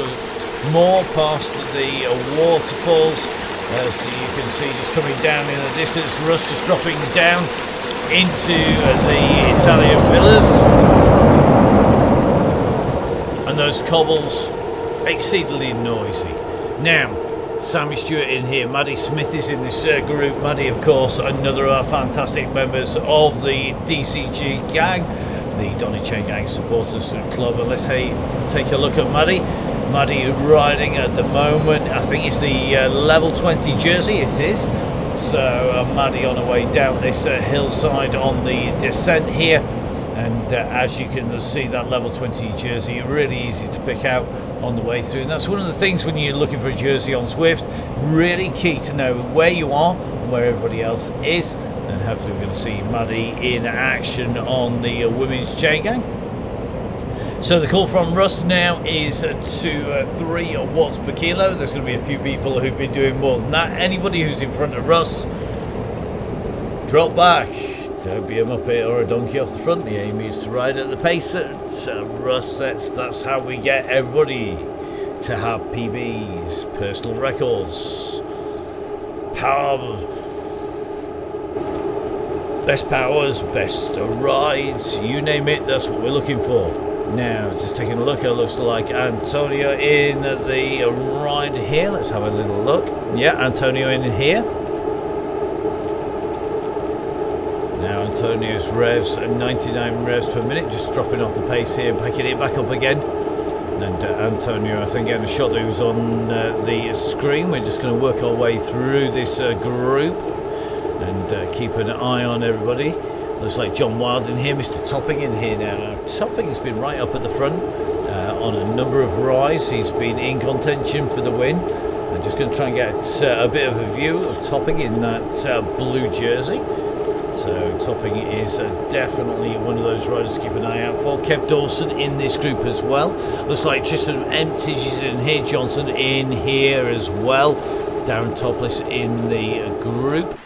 more past the waterfalls. As you can see, just coming down in the distance, Russ just dropping down into the Italian villas, and those cobbles exceedingly noisy. Now, Sammy Stewart in here, Maddie Smith is in this group. Maddie, of course, another of our fantastic members of the DCG gang, the Donny Chain Gang Supporters Club. And let's take a look at Maddie. Maddie riding at the moment, I think it's the level 20 jersey, it is. So Maddie on her way down this hillside on the descent here, and as you can see, that level 20 jersey, really easy to pick out on the way through. And that's one of the things when you're looking for a jersey on Zwift, really key to know where you are and where everybody else is. And hopefully we're going to see Maddie in action on the women's chain gang. So the call from Russ now is to 3 watts per kilo. There's going to be a few people who've been doing more than that. Anybody who's in front of Russ, drop back. Don't be a muppet or a donkey off the front. The aim is to ride at the pace that Russ sets. That's how we get everybody to have PBs, personal records, power, best powers, best rides, you name it, that's what we're looking for. Now, just taking a look, it looks like Antonio in the ride here. Let's have a little look. Yeah, Antonio in here. Now, Antonio's revs at 99 revs per minute, just dropping off the pace here, picking it back up again. And Antonio, I think, getting a shot that was on the screen. We're just going to work our way through this group and keep an eye on everybody. Looks like John Wild in here, Mr. Topping in here now. Topping has been right up at the front on a number of rides. He's been in contention for the win. I'm just going to try and get a bit of a view of Topping in that blue jersey. So Topping is definitely one of those riders to keep an eye out for. Kev Dawson in this group as well. Looks like Tristan Emptage is in here. Johnson in here as well. Darren Topless in the group.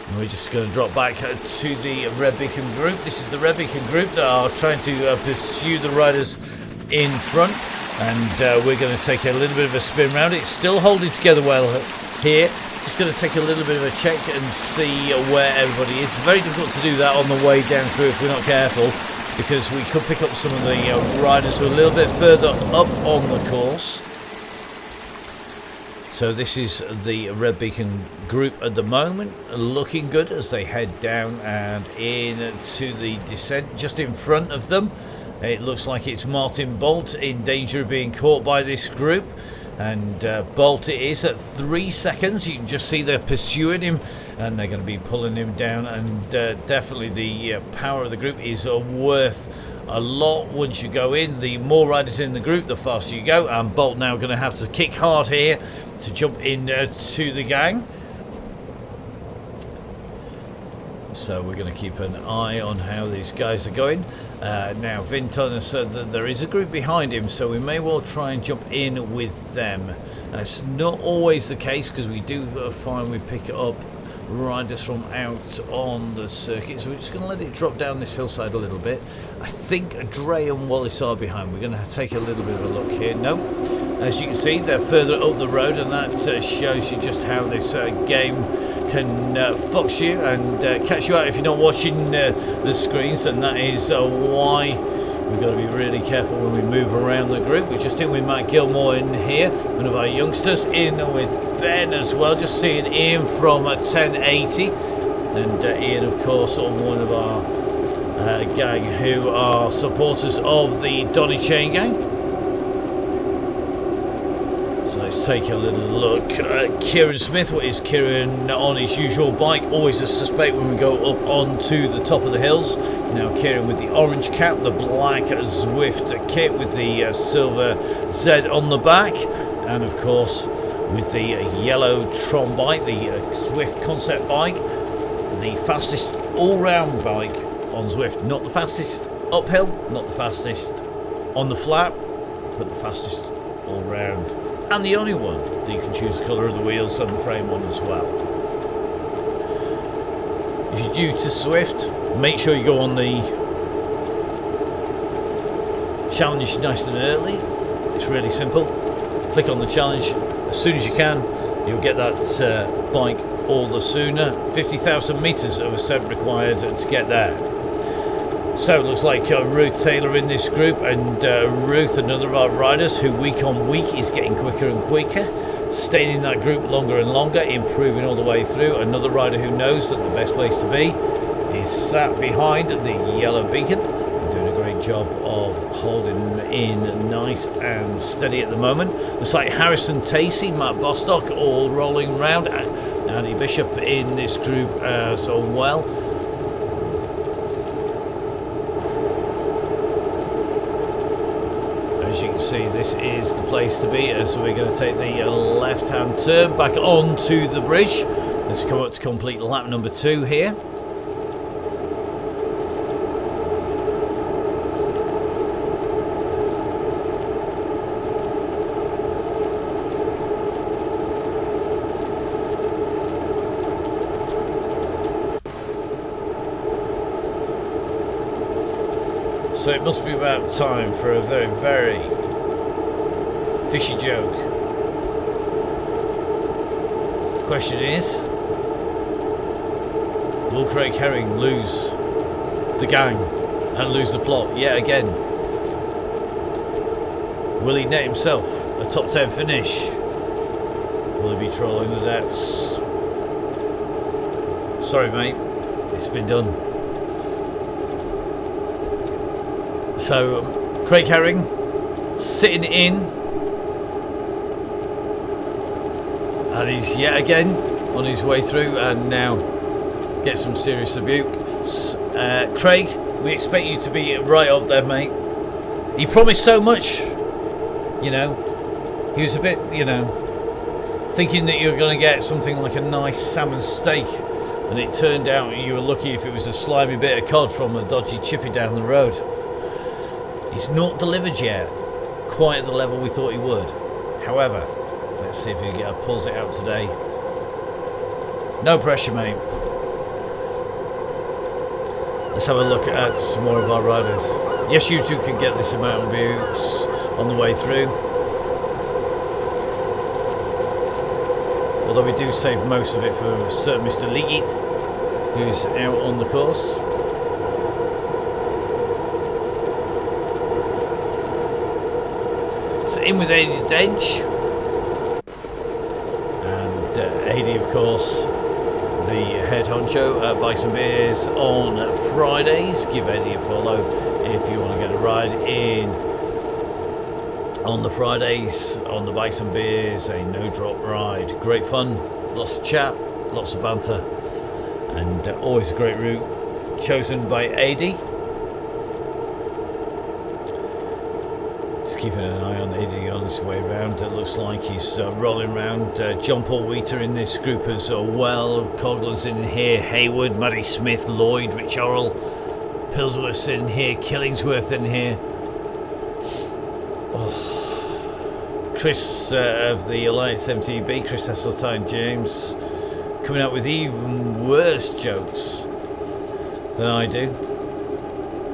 And we're just going to drop back to the Red Beacon group. This is the Red Beacon group that are trying to pursue the riders in front. And we're going to take a little bit of a spin round. It's still holding together well here. Just going to take a little bit of a check and see where everybody is. It's very difficult to do that on the way down through if we're not careful, because we could pick up some of the riders who are a little bit further up on the course. So this is the Red Beacon group at the moment, looking good as they head down and in to the descent. Just in front of them, it looks like it's Martin Bolt in danger of being caught by this group. And Bolt it is at 3 seconds. You can just see they're pursuing him and they're going to be pulling him down. And definitely the power of the group is worth a lot once you go in. The more riders in the group, the faster you go. And Bolt now going to have to kick hard here to jump in to the gang. So we're going to keep an eye on how these guys are going. Now Vinton has said that there is a group behind him, so we may well try and jump in with them. It's not always the case, because we do find we pick up riders from out on the circuit, so we're just going to let it drop down this hillside a little bit. I think Dre and Wallace are behind. We're going to take a little bit of a look here. No, as you can see, they're further up the road, and that shows you just how this game can fox you and catch you out if you're not watching the screens, and that is why we've got to be really careful when we move around the group. We're just in with Matt Gilmore in here, one of our youngsters, in with Ben as well, just seeing Ian from 1080, and Ian of course on one of our gang who are supporters of the DONNYCHAINGANG. So let's take a little look at Kieran Smith. What is Kieran on his usual bike? Always a suspect when we go up onto the top of the hills. Now Kieran with the orange cap, the black Zwift kit with the silver Z on the back, and of course with the yellow Tron bike, the Zwift concept bike, the fastest all-round bike on Zwift. Not the fastest uphill, not the fastest on the flat, but the fastest all-round. And the only one that you can choose the colour of the wheels and the frame on as well. If you're new to Zwift, make sure you go on the challenge nice and early. It's really simple. Click on the challenge as soon as you can. You'll get that bike all the sooner. 50,000 metres of ascent required to get there. So it looks like Ruth Taylor in this group, and Ruth, another of our riders who week on week is getting quicker and quicker, staying in that group longer and longer, improving all the way through. Another rider who knows that the best place to be is sat behind the yellow beacon, doing a great job of holding in nice and steady at the moment. Looks like Harrison Tacey, Matt Bostock all rolling round, Andy Bishop in this group as well. As you can see, this is the place to be, as we're going to take the left-hand turn back onto the bridge as we come up to complete lap number 2 here. So it must be about time for a very, very fishy joke. The question is, will Craig Herring lose the gang and lose the plot yet again? Will he net himself a top 10 finish? Will he be trolling the debts? Sorry mate, it's been done. So Craig Herring sitting in, and he's yet again on his way through, and now get some serious rebuke. Craig, we expect you to be right up there, mate. He promised so much, you know. He was a bit, you know, thinking that you were going to get something like a nice salmon steak, and it turned out you were lucky if it was a slimy bit of cod from a dodgy chippy down the road. He's not delivered yet, quite at the level we thought he would. However, let's see if he pulls it out today. No pressure, mate. Let's have a look at some more of our riders. Yes, you two can get this amount of views on the way through. Although we do save most of it for certain Mr. Liggett, who's out on the course. So in with Adi Dench, and Adi of course the head honcho at Bison Beers on Fridays. Give Adi a follow if you want to get a ride in on the Fridays on the Bison Beers, a no drop ride. Great fun, lots of chat, lots of banter, and always a great route chosen by Adi. Just keeping an eye on Eddie on his way around. It looks like he's rolling around. John Paul Wheater in this group as well. Cogler's in here. Hayward, Matty Smith, Lloyd, Rich Orrell, Pillsworth's in here. Killingsworth in here. Oh. Chris of the Alliance MTB, Chris Hasseltine, James, coming out with even worse jokes than I do.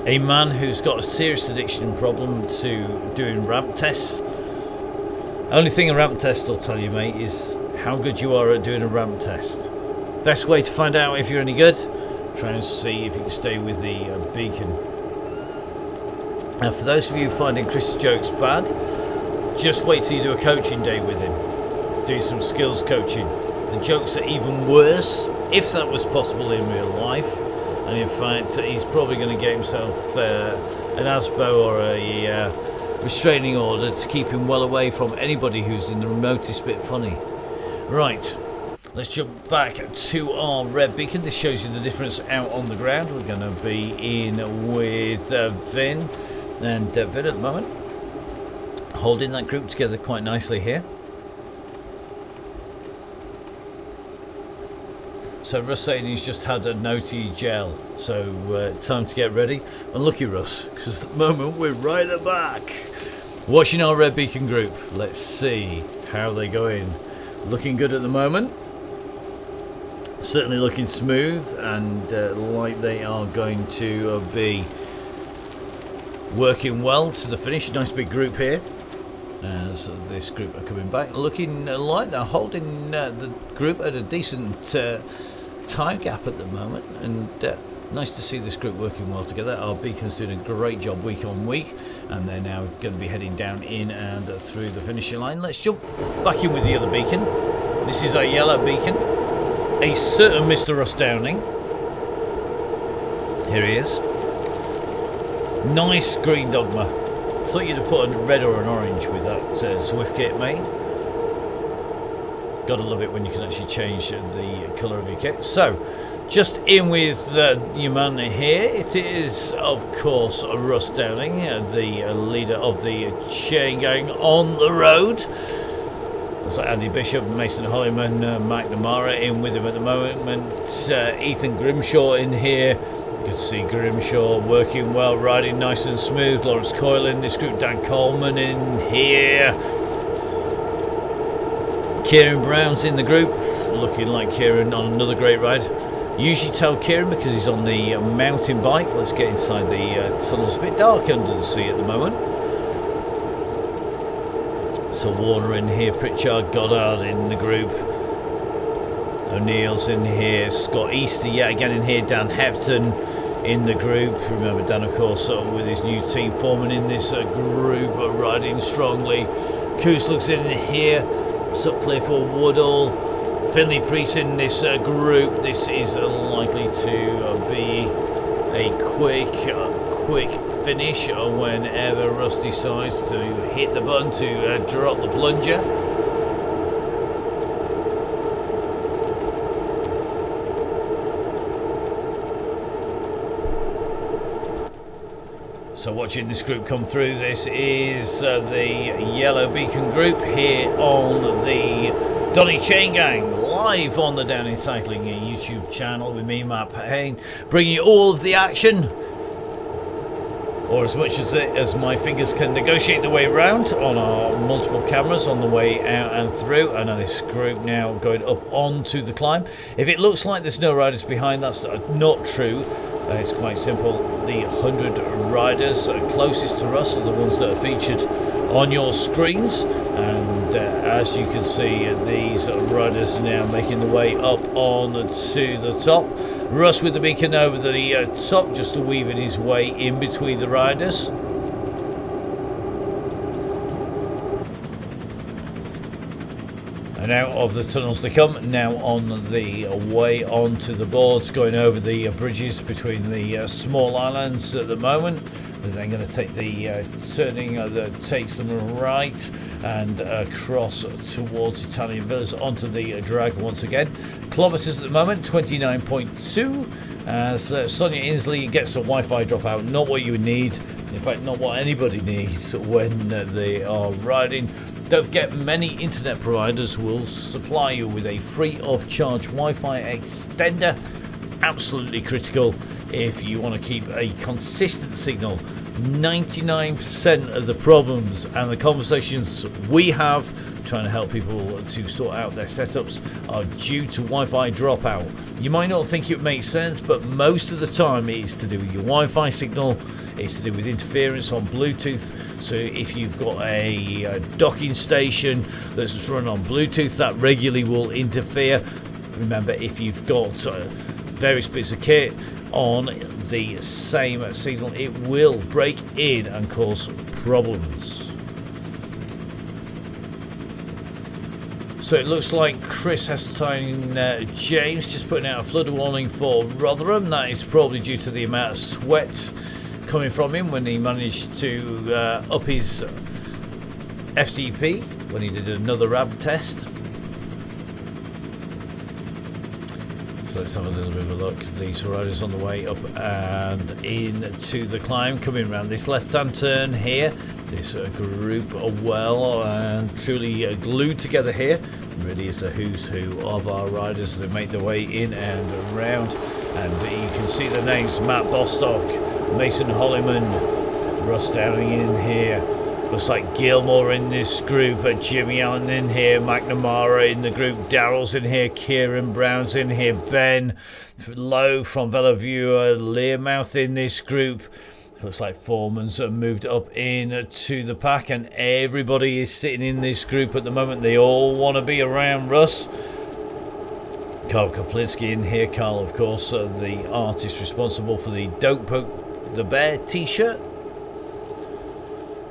A man who's got a serious addiction problem to doing ramp tests. Only thing a ramp test will tell you, mate, is how good you are at doing a ramp test. Best way to find out if you're any good, try and see if you can stay with the beacon. Now, for those of you finding Chris' jokes bad, just wait till you do a coaching day with him. Do some skills coaching. The jokes are even worse, if that was possible in real life. And in fact, he's probably going to get himself an ASBO or a restraining order to keep him well away from anybody who's in the remotest bit funny. Right, let's jump back to our red beacon. This shows you the difference out on the ground. We're going to be in with Vin. And Vin at the moment, holding that group together quite nicely here. So Russ saying he's just had a noti gel, so time to get ready. Unlucky Russ, because at the moment we're right at the back. Watching our red beacon group, let's see how they go in. Looking good at the moment. Certainly looking smooth and like they are going to be working well to the finish. Nice big group here. So this group are coming back. Looking like they're holding the group at a decent time gap at the moment. And nice to see this group working well together. Our beacon's doing a great job week on week. And they're now going to be heading down in and through the finishing line. Let's jump back in with the other beacon. This is our yellow beacon. A certain Mr. Russ Downing. Here he is. Nice green dogma. Thought you'd have put a red or an orange with that Swift kit, mate. Gotta love it when you can actually change the colour of your kit. So, just in with your man here. It is, of course, Russ Downing, the leader of the chain gang on the road. Looks like Andy Bishop, Mason Hollyman, McNamara in with him at the moment. Ethan Grimshaw in here. You can see Grimshaw working well, riding nice and smooth. Lawrence Coyle in this group. Dan Coleman in here. Kieran Brown's in the group, looking like Kieran on another great ride. Usually tell Kieran because he's on the mountain bike. Let's get inside the tunnel. It's a bit dark under the sea at the moment. So Warner in here, Pritchard, Goddard in the group. O'Neill's in here, Scott Easter yet again in here, Dan Hepton in the group. Remember Dan, of course, with his new team foreman in this group, riding strongly. Coos looks in here, Sutcliffe or Woodall, Finley Priest in this group. This is likely to be a quick finish whenever Russ decides to hit the button to drop the plunger. So watching this group come through, this is the Yellow Beacon group here on the Donny Chain Gang, live on the Down in Cycling YouTube channel with me, Matt Payne, bringing you all of the action, or as much as my fingers can negotiate the way around on our multiple cameras on the way out and through. And this group now going up onto the climb. If it looks like there's no riders behind, that's not true. It's quite simple. The 100 riders closest to us are the ones that are featured on your screens, and as you can see, these riders are now making the way up on to the top. Russ with the beacon over the top, just weaving his way in between the riders. And out of the tunnels to come, now on the way onto the boards, going over the bridges between the small islands at the moment. They're then going to take the turning that takes them right and across towards Italian Villas onto the drag once again. Kilometres at the moment, 29.2. As Sonia Inslee gets a Wi-Fi dropout, not what you need. In fact, not what anybody needs when they are riding. Don't forget, many internet providers will supply you with a free of charge Wi-Fi extender. Absolutely critical if you want to keep a consistent signal 99% of the problems and the conversations we have trying to help people to sort out their setups are due to Wi-Fi dropout. You might not think it makes sense, but most of the time it's to do with your Wi-Fi signal, it's to do with interference on Bluetooth. So if you've got a docking station that's run on Bluetooth, that regularly will interfere. Remember, if you've got various bits of kit on the same signal, it will break in and cause problems. So it looks like Chris Hesseltine James just putting out a flood warning for Rotherham. That is probably due to the amount of sweat coming from him when he managed to up his FTP when he did another RAB test. So let's have a little bit of a look. These riders on the way up and into the climb, coming around this left-hand turn here. This group are well and truly glued together here. It really is a who's who of our riders that make their way in and around. And you can see the names: Matt Bostock, Mason Holliman, Russ Downing in here. Looks like Gilmore in this group, Jimmy Allen in here, McNamara in the group, Darrell's in here, Kieran Brown's in here, Ben Lowe from Bellevue, Learmouth in this group. Looks like Foreman's moved up in to the pack, and everybody is sitting in this group at the moment. They all want to be around Russ. Carl Koplinski in here. Carl, of course, the artist responsible for the Don't Poke the Bear t-shirt,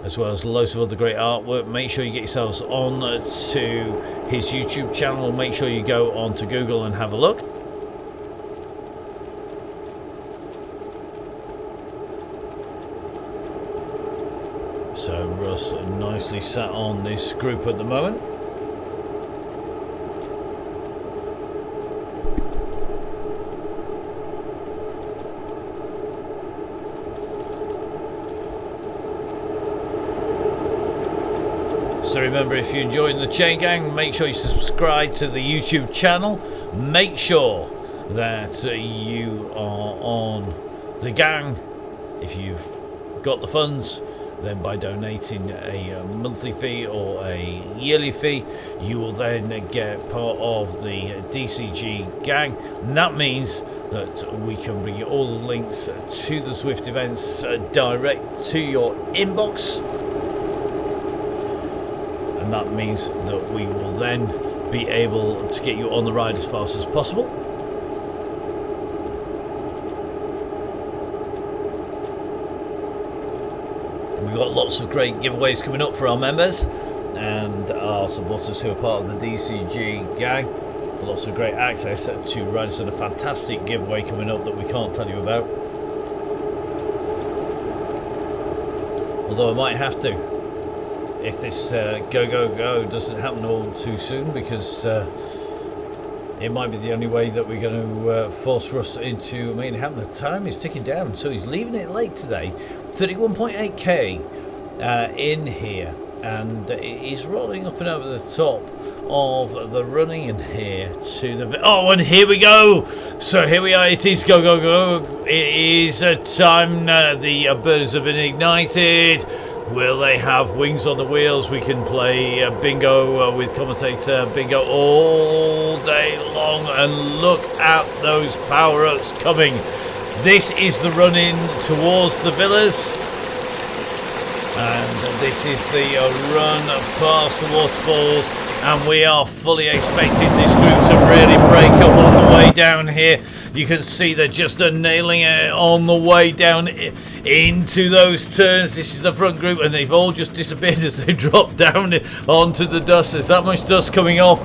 as well as loads of other great artwork. Make sure you get yourselves on to his YouTube channel. Make sure you go on to Google and have a look. So Russ nicely sat on this group at the moment. So remember, if you're enjoying the Chain Gang, make sure you subscribe to the YouTube channel. Make sure that you are on the gang. If you've got the funds, then by donating a monthly fee or a yearly fee, you will then get part of the DCG gang. And that means that we can bring you all the links to the Zwift events direct to your inbox. And that means that we will then be able to get you on the ride as fast as possible. We've got lots of great giveaways coming up for our members and our supporters who are part of the DCG gang. Lots of great access to riders and a fantastic giveaway coming up that we can't tell you about. Although I might have to, if this go doesn't happen all too soon, because it might be the only way that we're going to force Russ into main hammer. The time is ticking down, so he's leaving it late today. 31.8k in here, and he's rolling up and over the top of the running in here to the... Oh, and here we go! So here we are, it is go. It is time, the burners have been ignited. Will they have wings on the wheels? We can play bingo with commentator bingo all day long, and look at those power-ups coming. This is the run in towards the villas, and this is the run past the waterfalls, and we are fully expecting this group to really break up on the way down here. You can see they're just nailing it on the way down into those turns. This is the front group, and they've all just disappeared as they drop down onto the dust. There's that much dust coming off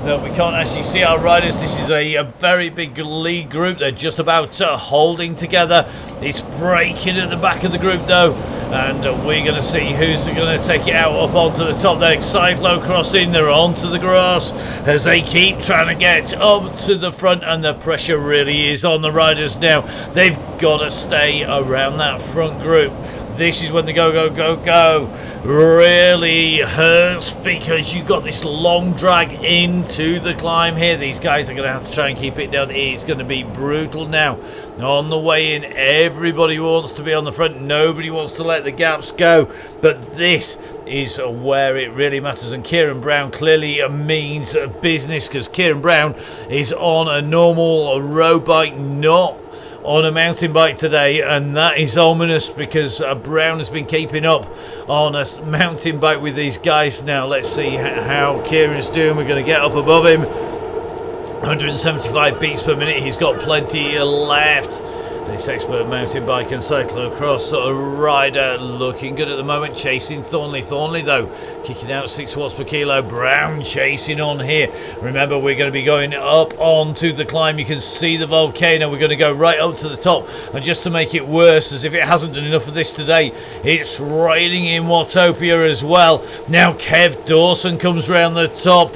that we can't actually see our riders. This is a very big lead group. They're just about holding together. It's breaking at the back of the group though, and we're going to see who's going to take it out up onto the top there. Side low crossing, they're onto the grass as they keep trying to get up to the front, and the pressure really is on the riders now. They've got to stay around that front group. this is when the go really hurts, because you got this long drag into the climb here. These guys are going to have to try and keep it down. It's going to be brutal now. On the way in, everybody wants to be on the front. Nobody wants to let the gaps go. But this is where it really matters. And Kieran Brown clearly means business, because Kieran Brown is on a normal road bike, not on a mountain bike today, and that is ominous, because Brown has been keeping up on a mountain bike with these guys. Now let's see how Kieran's doing. We're going to get up above him. 175 beats per minute. He's got plenty left. This expert mountain bike and cyclocross rider looking good at the moment, chasing Thornley. Thornley though kicking out 6 watts per kilo. Brown chasing on here. Remember, we're going to be going up onto the climb. You can see the volcano. We're going to go right up to the top, and just to make it worse, as if it hasn't done enough of this today, it's raining in Watopia as well. Now Kev Dawson comes round the top.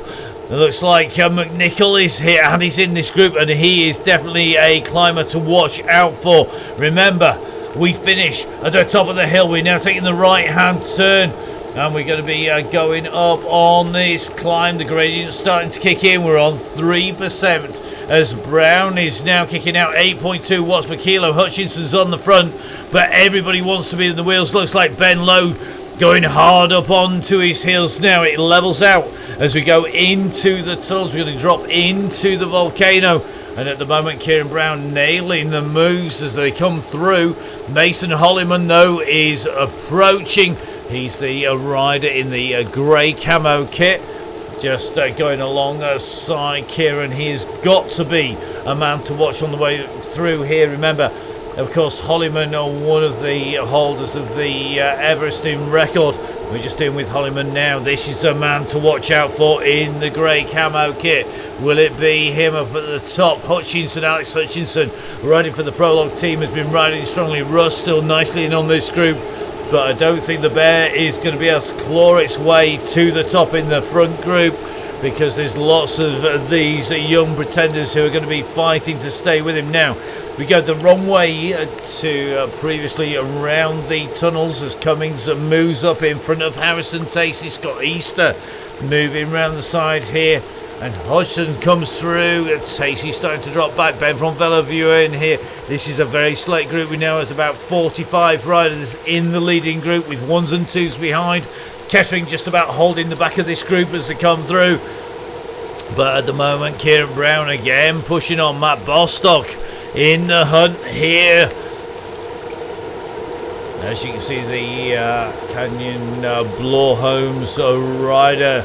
It looks like McNichol is here, and he's in this group, and he is definitely a climber to watch out for. Remember, we finish at the top of the hill. We're now taking the right-hand turn, and we're going to be going up on this climb. The gradient's starting to kick in. We're on 3%, as Brown is now kicking out 8.2 watts per kilo. Hutchinson's on the front, but everybody wants to be in the wheels. Looks like Ben Lowe going hard up onto his heels now. It levels out as we go into the tunnels. We're going to drop into the volcano, and at the moment Kieran Brown nailing the moves as they come through. Mason Holliman though is approaching. He's the rider in the grey camo kit, just going alongside Kieran. He has got to be a man to watch on the way through here. Remember, of course, Holliman, one of the holders of the Everesting record. We're just in with Holliman now. This is a man to watch out for in the grey camo kit. Will it be him up at the top? Hutchinson, Alex Hutchinson, riding for the Prologue team, has been riding strongly. Russ still nicely in on this group, but I don't think the Bear is going to be able to claw its way to the top in the front group, because there's lots of these young pretenders who are going to be fighting to stay with him now. We go the wrong way to previously around the tunnels as Cummings moves up in front of Harrison Tacey. Scott Easter moving round the side here, and Hodgson comes through. Tacey starting to drop back. Ben from Bellevue in here. This is a very select group. We now at about 45 riders in the leading group, with 1s and 2s behind. Kettering just about holding the back of this group as they come through. But at the moment, Kieran Brown again pushing on. Matt Bostock in the hunt here. As you can see, the Canyon Blowhomes rider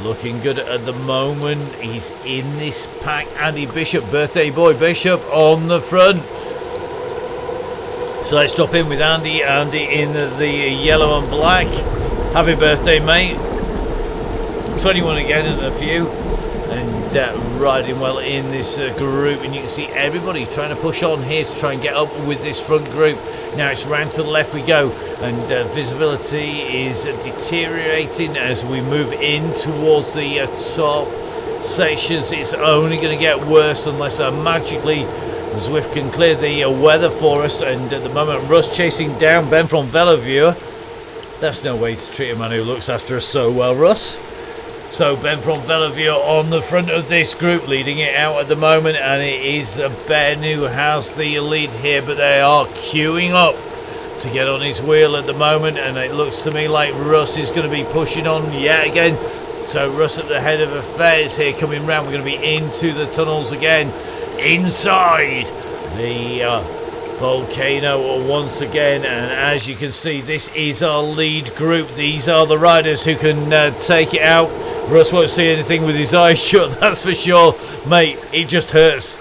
looking good at the moment. He's in this pack. Andy Bishop, birthday boy Bishop, on the front. So let's drop in with Andy. Andy in the yellow and black. Happy birthday, mate. 21 again and a few. And riding well in this group, and you can see everybody trying to push on here to try and get up with this front group. Now it's round to the left we go, and visibility is deteriorating as we move in towards the top sections. It's only going to get worse unless magically Zwift can clear the weather for us. And at the moment, Russ chasing down Ben from Bellevue. That's no way to treat a man who looks after us so well, Russ. So Ben from Bellevue on the front of this group, leading it out at the moment, and it is Ben who has the lead here, but they are queuing up to get on his wheel at the moment, and it looks to me like Russ is going to be pushing on yet again. So Russ at the head of affairs here, coming round. We're going to be into the tunnels again, inside the volcano once again, and as you can see, this is our lead group. These are the riders who can take it out. Russ won't see anything with his eyes shut, that's for sure. Mate, it just hurts.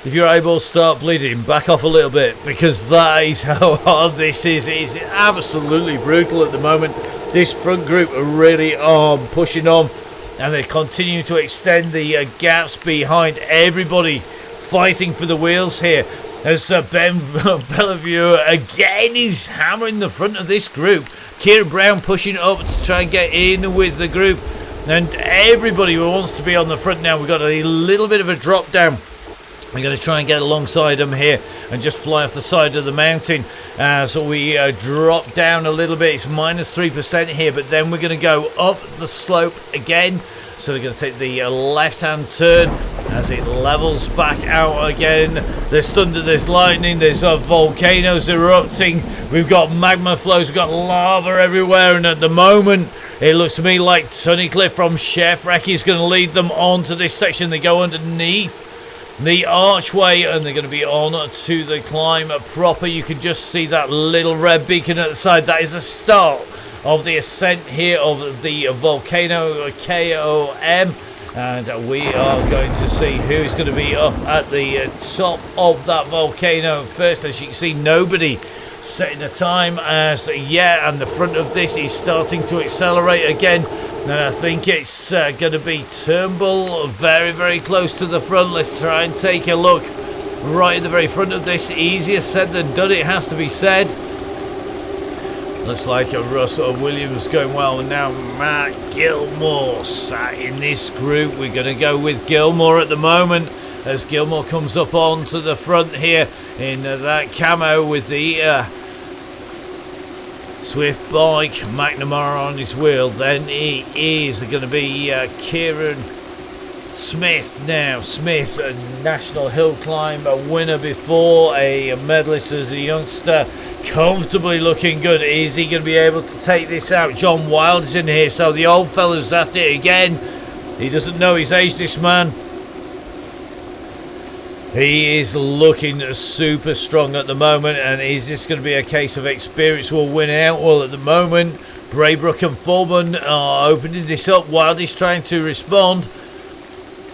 If you're able to start bleeding, back off a little bit, because that is how hard this is. It's absolutely brutal at the moment. This front group are really pushing on, and they're continuing to extend the gaps behind everybody fighting for the wheels here. As Ben Bellevue again is hammering the front of this group. Kieran Brown pushing up to try and get in with the group, and everybody who wants to be on the front now. We've got a little bit of a drop down We're going to try and get alongside them here and just fly off the side of the mountain as we drop down a little bit. It's -3% here, but then we're going to go up the slope again. So we're going to take the left-hand turn as it levels back out again. There's thunder, there's lightning, there's volcanoes erupting. We've got magma flows, we've got lava everywhere, and at the moment it looks to me like Tunnicliffe from Chef Wreck is going to lead them on to this section. They go underneath the archway and they're going to be on to the climb proper. You can just see that little red beacon at the side. That is the start of the ascent here of the Volcano KOM, and we are going to see who's going to be up at the top of that volcano first. As you can see, nobody setting a time as yet, and the front of this is starting to accelerate again. And I think it's going to be Turnbull very, very close to the front. Let's try and take a look right at the very front of this. Easier said than done, it has to be said. Looks like Russell Williams going well. And now Matt Gilmore sat in this group. We're going to go with Gilmore at the moment as Gilmore comes up onto the front here in that camo with the Swift bike, McNamara on his wheel. Then it is going to be Kieran Smith now. Smith, a National Hill Climb winner before, a medalist as a youngster, comfortably looking good. Is he going to be able to take this out? John Wild is in here, so the old fella's at it again. He doesn't know his age, this man. He is looking super strong at the moment, and is this going to be a case of experience will win out? Well, at the moment, Braybrook and Foreman are opening this up. Wild is trying to respond,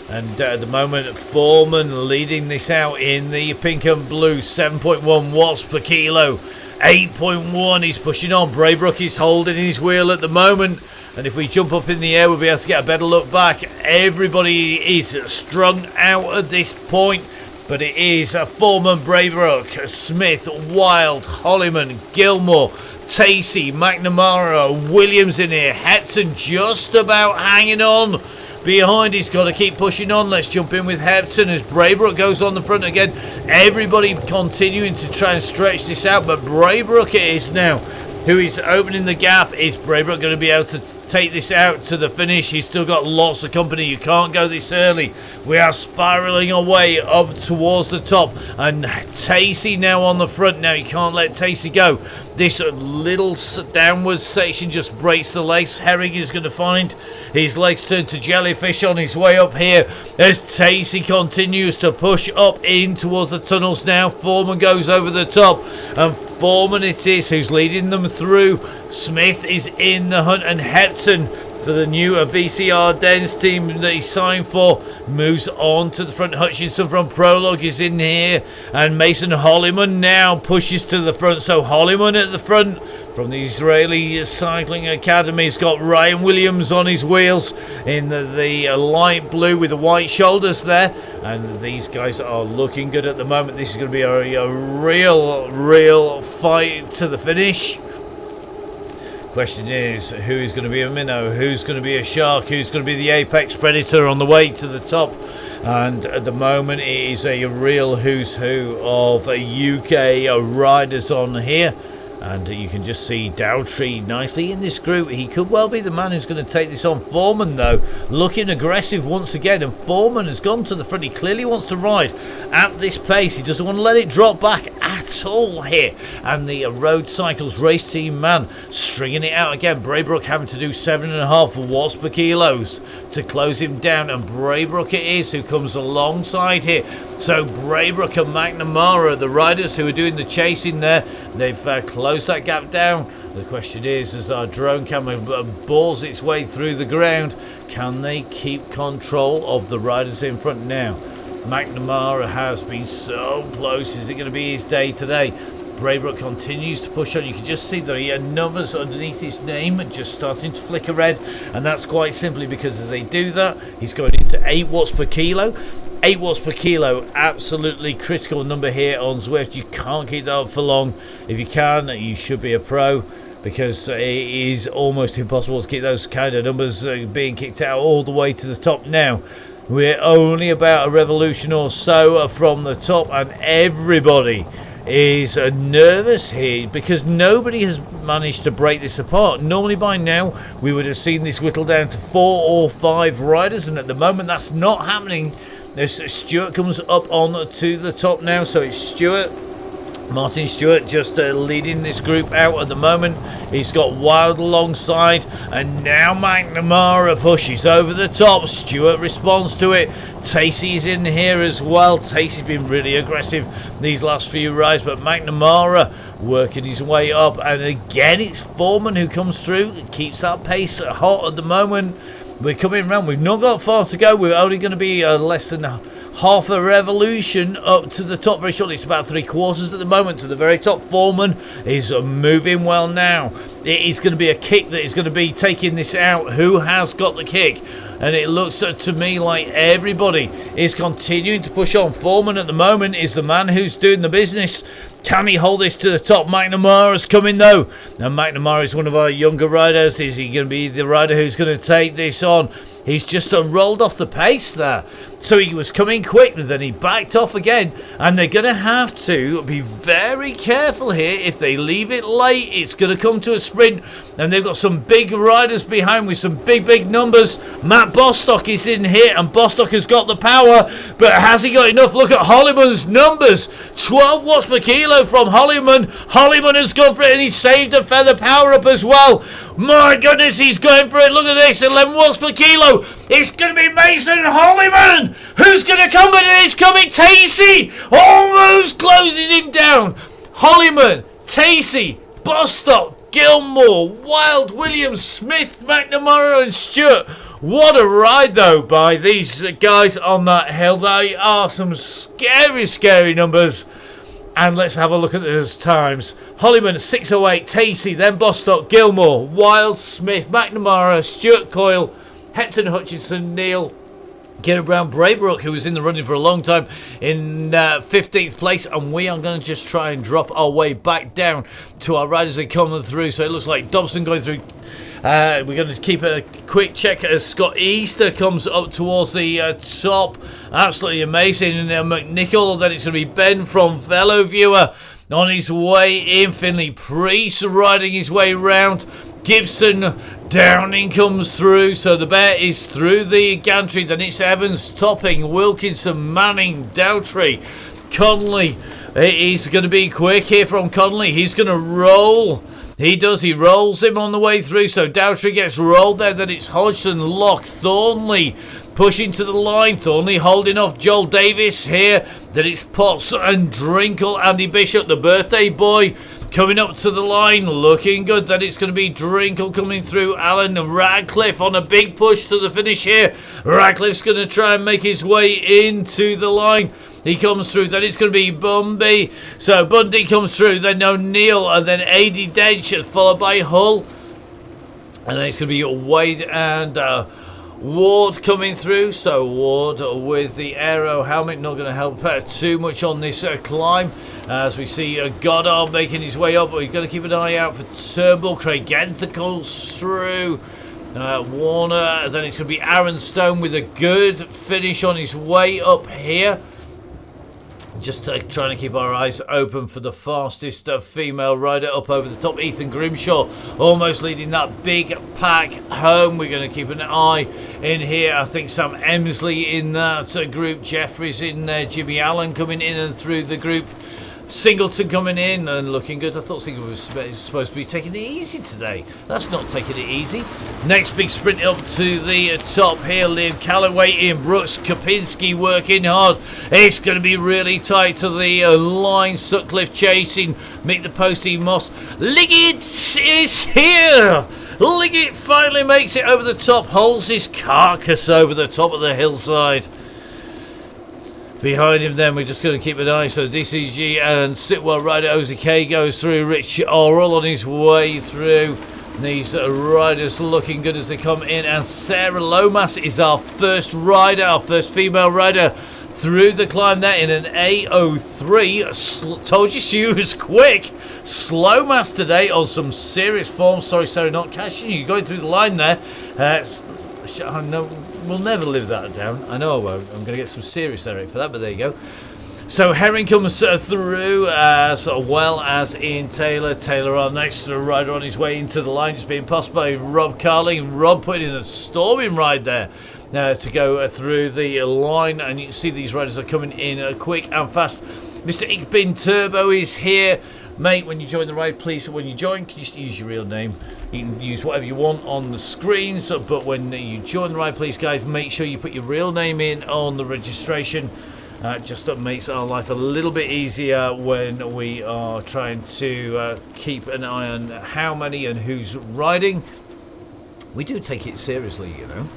and at the moment, Foreman leading this out in the pink and blue. 7.1 watts per kilo, 8.1. He's pushing on. Braybrook is holding his wheel at the moment. And if we jump up in the air, we'll be able to get a better look back. Everybody is strung out at this point. But it is Foreman, Braybrook, Smith, Wild, Holliman, Gilmore, Tacey, McNamara, Williams in here. Hepton just about hanging on behind. He's got to keep pushing on. Let's jump in with Hepton as Braybrook goes on the front again. Everybody continuing to try and stretch this out, but Braybrook it is now who is opening the gap. Is Braybrook going to be able to take this out to the finish? He's still got lots of company. You can't go this early. We are spiraling our way up towards the top, and Tacey now on the front. Now you can't let Tacey go. This little downward section just breaks the legs. Herring is going to find his legs turn to jellyfish on his way up here as Tacey continues to push up in towards the tunnels. Now Foreman goes over the top, and Foreman it is who's leading them through. Smith is in the hunt, and Hepton for the new VCR Dens team that he signed for moves on to the front. Hutchinson from Prologue is in here, and Mason Holliman now pushes to the front. So Holliman at the front from the Israeli Cycling Academy. He's got Ryan Williams on his wheels in the light blue with the white shoulders there, and these guys are looking good at the moment. This is going to be a real fight to the finish. Question is, who is going to be a minnow, who's going to be a shark, who's going to be the apex predator on the way to the top? And at the moment it is a real who's who of UK riders on here. And you can just see Dowtree nicely in this group. He could well be the man who's going to take this on. Foreman, though, looking aggressive once again. And Foreman has gone to the front. He clearly wants to ride at this pace. He doesn't want to let it drop back at all here. And the Road Cycles race team man stringing it out again. Braybrook having to do 7.5 watts per kilos to close him down. And Braybrook it is who comes alongside here. So Braybrook and McNamara, the riders who are doing the chasing there, they've closed that gap down. The question is, as our drone camera bores its way through the ground, can they keep control of the riders in front now? McNamara has been so close. Is it going to be his day today? Braybrook continues to push on. You can just see the numbers underneath his name just starting to flicker red, and that's quite simply because as they do that, he's going into 8 watts per kilo. 8 watts per kilo, absolutely critical number here on Zwift. You can't keep that up for long. If you can, you should be a pro, because it is almost impossible to keep those kind of numbers being kicked out all the way to the top now. We're only about a revolution or so from the top, and everybody is nervous here because nobody has managed to break this apart. Normally by now we would have seen this whittle down to 4 or 5 riders, and at the moment that's not happening. As Stuart comes up on to the top now, so it's Martin Stewart just leading this group out at the moment. He's got Wild alongside, and now McNamara pushes over the top. Stewart responds to it. Tacey's in here as well. Tacey's been really aggressive these last few rides, but McNamara working his way up, and again it's Foreman who comes through and keeps that pace hot at the moment. We're coming around. We've not got far to go. We're only going to be less than half a revolution up to the top very shortly. It's about 3/4 at the moment to the very top. Foreman is moving well now. It is going to be a kick that is going to be taking this out. Who has got the kick? And it looks to me like everybody is continuing to push on. Foreman at the moment is the man who's doing the business. Can he hold this to the top? McNamara's coming though. Now McNamara is one of our younger riders. Is he going to be the rider who's going to take this on? He's just rolled off the pace there. So he was coming quick, then he backed off again. And they're going to have to be very careful here. If they leave it late, it's going to come to a sprint. And they've got some big riders behind with some big numbers. Matt Bostock is in here, and Bostock has got the power. But has he got enough? Look at Holliman's numbers. 12 watts per kilo from Holliman. Holliman has gone for it, and he's saved a feather power up as well. My goodness, he's going for it. Look at this, 11 watts per kilo. It's going to be Mason Holliman. Who's going to come? And it's coming. Tacey almost closes him down. Holliman, Tacey, Bostock, Gilmore, Wild, Williams, Smith, McNamara and Stewart. What a ride though by these guys on that hill. They are some scary numbers. And let's have a look at those times. Holliman 6:08, Tacey, then Bostock, Gilmore, Wild, Smith, McNamara, Stuart Coyle, Hepton Hutchinson, Neil, Kieran Brown, Braybrook, who was in the running for a long time, in 15th place. And we are going to just try and drop our way back down to our riders that come through. So it looks like Dobson going through. We're going to keep a quick check as Scott Easter comes up towards the top. Absolutely amazing. And McNichol, then it's going to be Ben from Fellow Viewer on his way in. Finley Priest riding his way round. Gibson Downing comes through, so the bear is through the gantry. Then it's Evans topping, Wilkinson, Manning, Dowtrey, Conley. He's going to be quick here from Conley. He's going to roll. He does. He rolls him on the way through. So Dowtrey gets rolled there. Then it's Hodgson, Locke, Thornley pushing to the line. Thornley holding off Joel Davis here. Then it's Potts and Drinkle. Andy Bishop, the birthday boy, coming up to the line, looking good. Then it's going to be Drinkle coming through. Alan Radcliffe on a big push to the finish here. Radcliffe's going to try and make his way into the line. He comes through. Then it's going to be Bundy. So Bundy comes through. Then O'Neill, and then A.D. Dench, followed by Hull. And then it's going to be Wade and Ward coming through. So Ward with the aero helmet, not going to help too much on this climb. As we see Goddard making his way up. We've got to keep an eye out for Turnbull. Craig Genthicles through. Warner. Then it's going to be Aaron Stone with a good finish on his way up here. Just trying to keep our eyes open for the fastest female rider up over the top. Ethan Grimshaw almost leading that big pack home. We're going to keep an eye in here. I think Sam Emsley in that group. Jeffries in there. Jimmy Allen coming in and through the group. Singleton coming in and looking good. I thought Singleton was supposed to be taking it easy today. That's not taking it easy. Next big sprint up to the top here. Liam Callaway in. Brooks Kopinski working hard. It's going to be really tight to the line. Sutcliffe chasing. Mick the Postie Moss. Liggett is here. Liggett finally makes it over the top. Holds his carcass over the top of the hillside. Behind him then, we're just going to keep an eye. So DCG and Sitwell rider Ozike goes through. Rich Oral on his way through. These riders looking good as they come in. And Sarah Lomas is our first rider, our first female rider through the climb there in an A03. Told you she was quick. Slowmas today on some serious form. Sorry, Sarah, not catching you. Going through the line there. No, we'll never live that down. I know I won't. I'm going to get some serious Eric for that, but there you go. So Herring comes through as well as Ian Taylor. Taylor on next to the rider on his way into the line, just being passed by Rob Carling. Rob putting in a storming ride there to go through the line, and you can see these riders are coming in quick and fast. Mr. Igbin Turbo is here. Mate, when you join the ride, please, when you join, can you just use your real name? You can use whatever you want on the screens, but when you join the ride, please, guys, make sure you put your real name in on the registration. Just makes our life a little bit easier when we are trying to keep an eye on how many and who's riding. We do take it seriously, you know.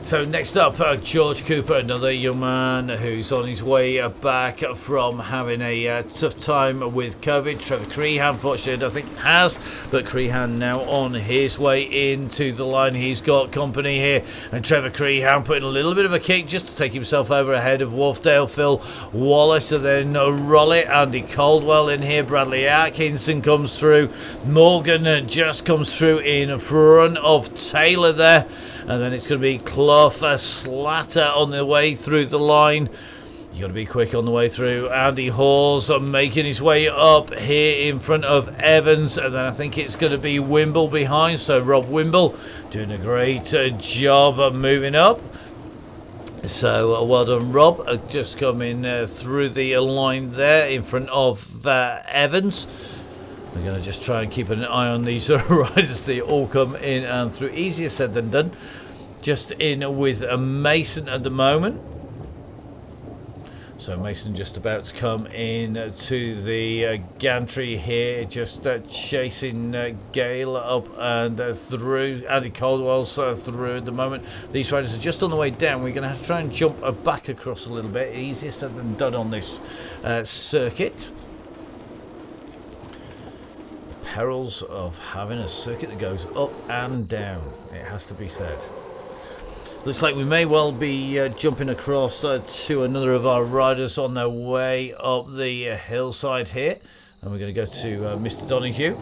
So next up, George Cooper, another young man who's on his way back from having a tough time with COVID. Trevor Crehan, unfortunately, I don't think has, but Crehan now on his way into the line. He's got company here, and Trevor Crehan putting a little bit of a kick just to take himself over ahead of Wolfdale, Phil Wallace, and then Rollitt, Andy Caldwell in here. Bradley Atkinson comes through. Morgan just comes through in front of Taylor there. And then it's going to be Clough, Slatter on the way through the line. You got to be quick on the way through. Andy Hall's making his way up here in front of Evans. And then I think it's going to be Wimble behind. So Rob Wimble doing a great job of moving up. So well done, Rob. Just coming through the line there in front of Evans. We're going to just try and keep an eye on these riders. They all come in and through. Easier said than done. Just in with a Mason at the moment. So Mason just about to come in to the gantry here. Just chasing Gale up and through. Andy Caldwell's through at the moment. These riders are just on the way down. We're going to have to try and jump back across a little bit. Easier said than done on this circuit. Perils of having a circuit that goes up and down, it has to be said. Looks like we may well be jumping across to another of our riders on their way up the hillside here, and we're going to go to Mr. Donnoghue.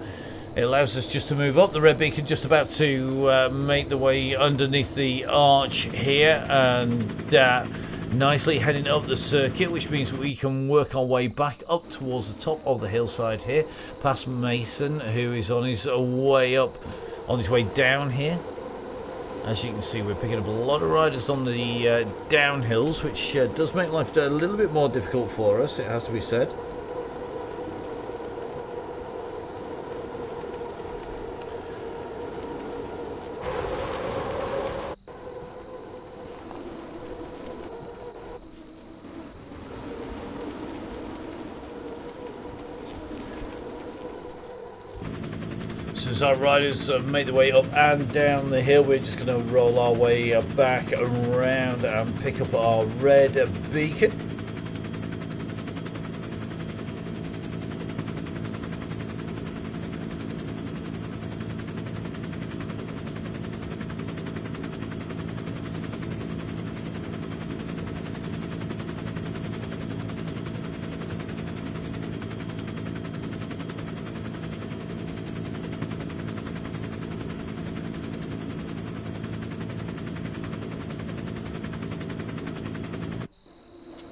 It allows us just to move up. The red beacon just about to make the way underneath the arch here, and nicely heading up the circuit, which means we can work our way back up towards the top of the hillside here, past Mason, who is on his way up, on his way down here. As you can see, we're picking up a lot of riders on the downhills, which does make life a little bit more difficult for us, it has to be said. As our riders make their way up and down the hill, we're just going to roll our way back around and pick up our red beacon.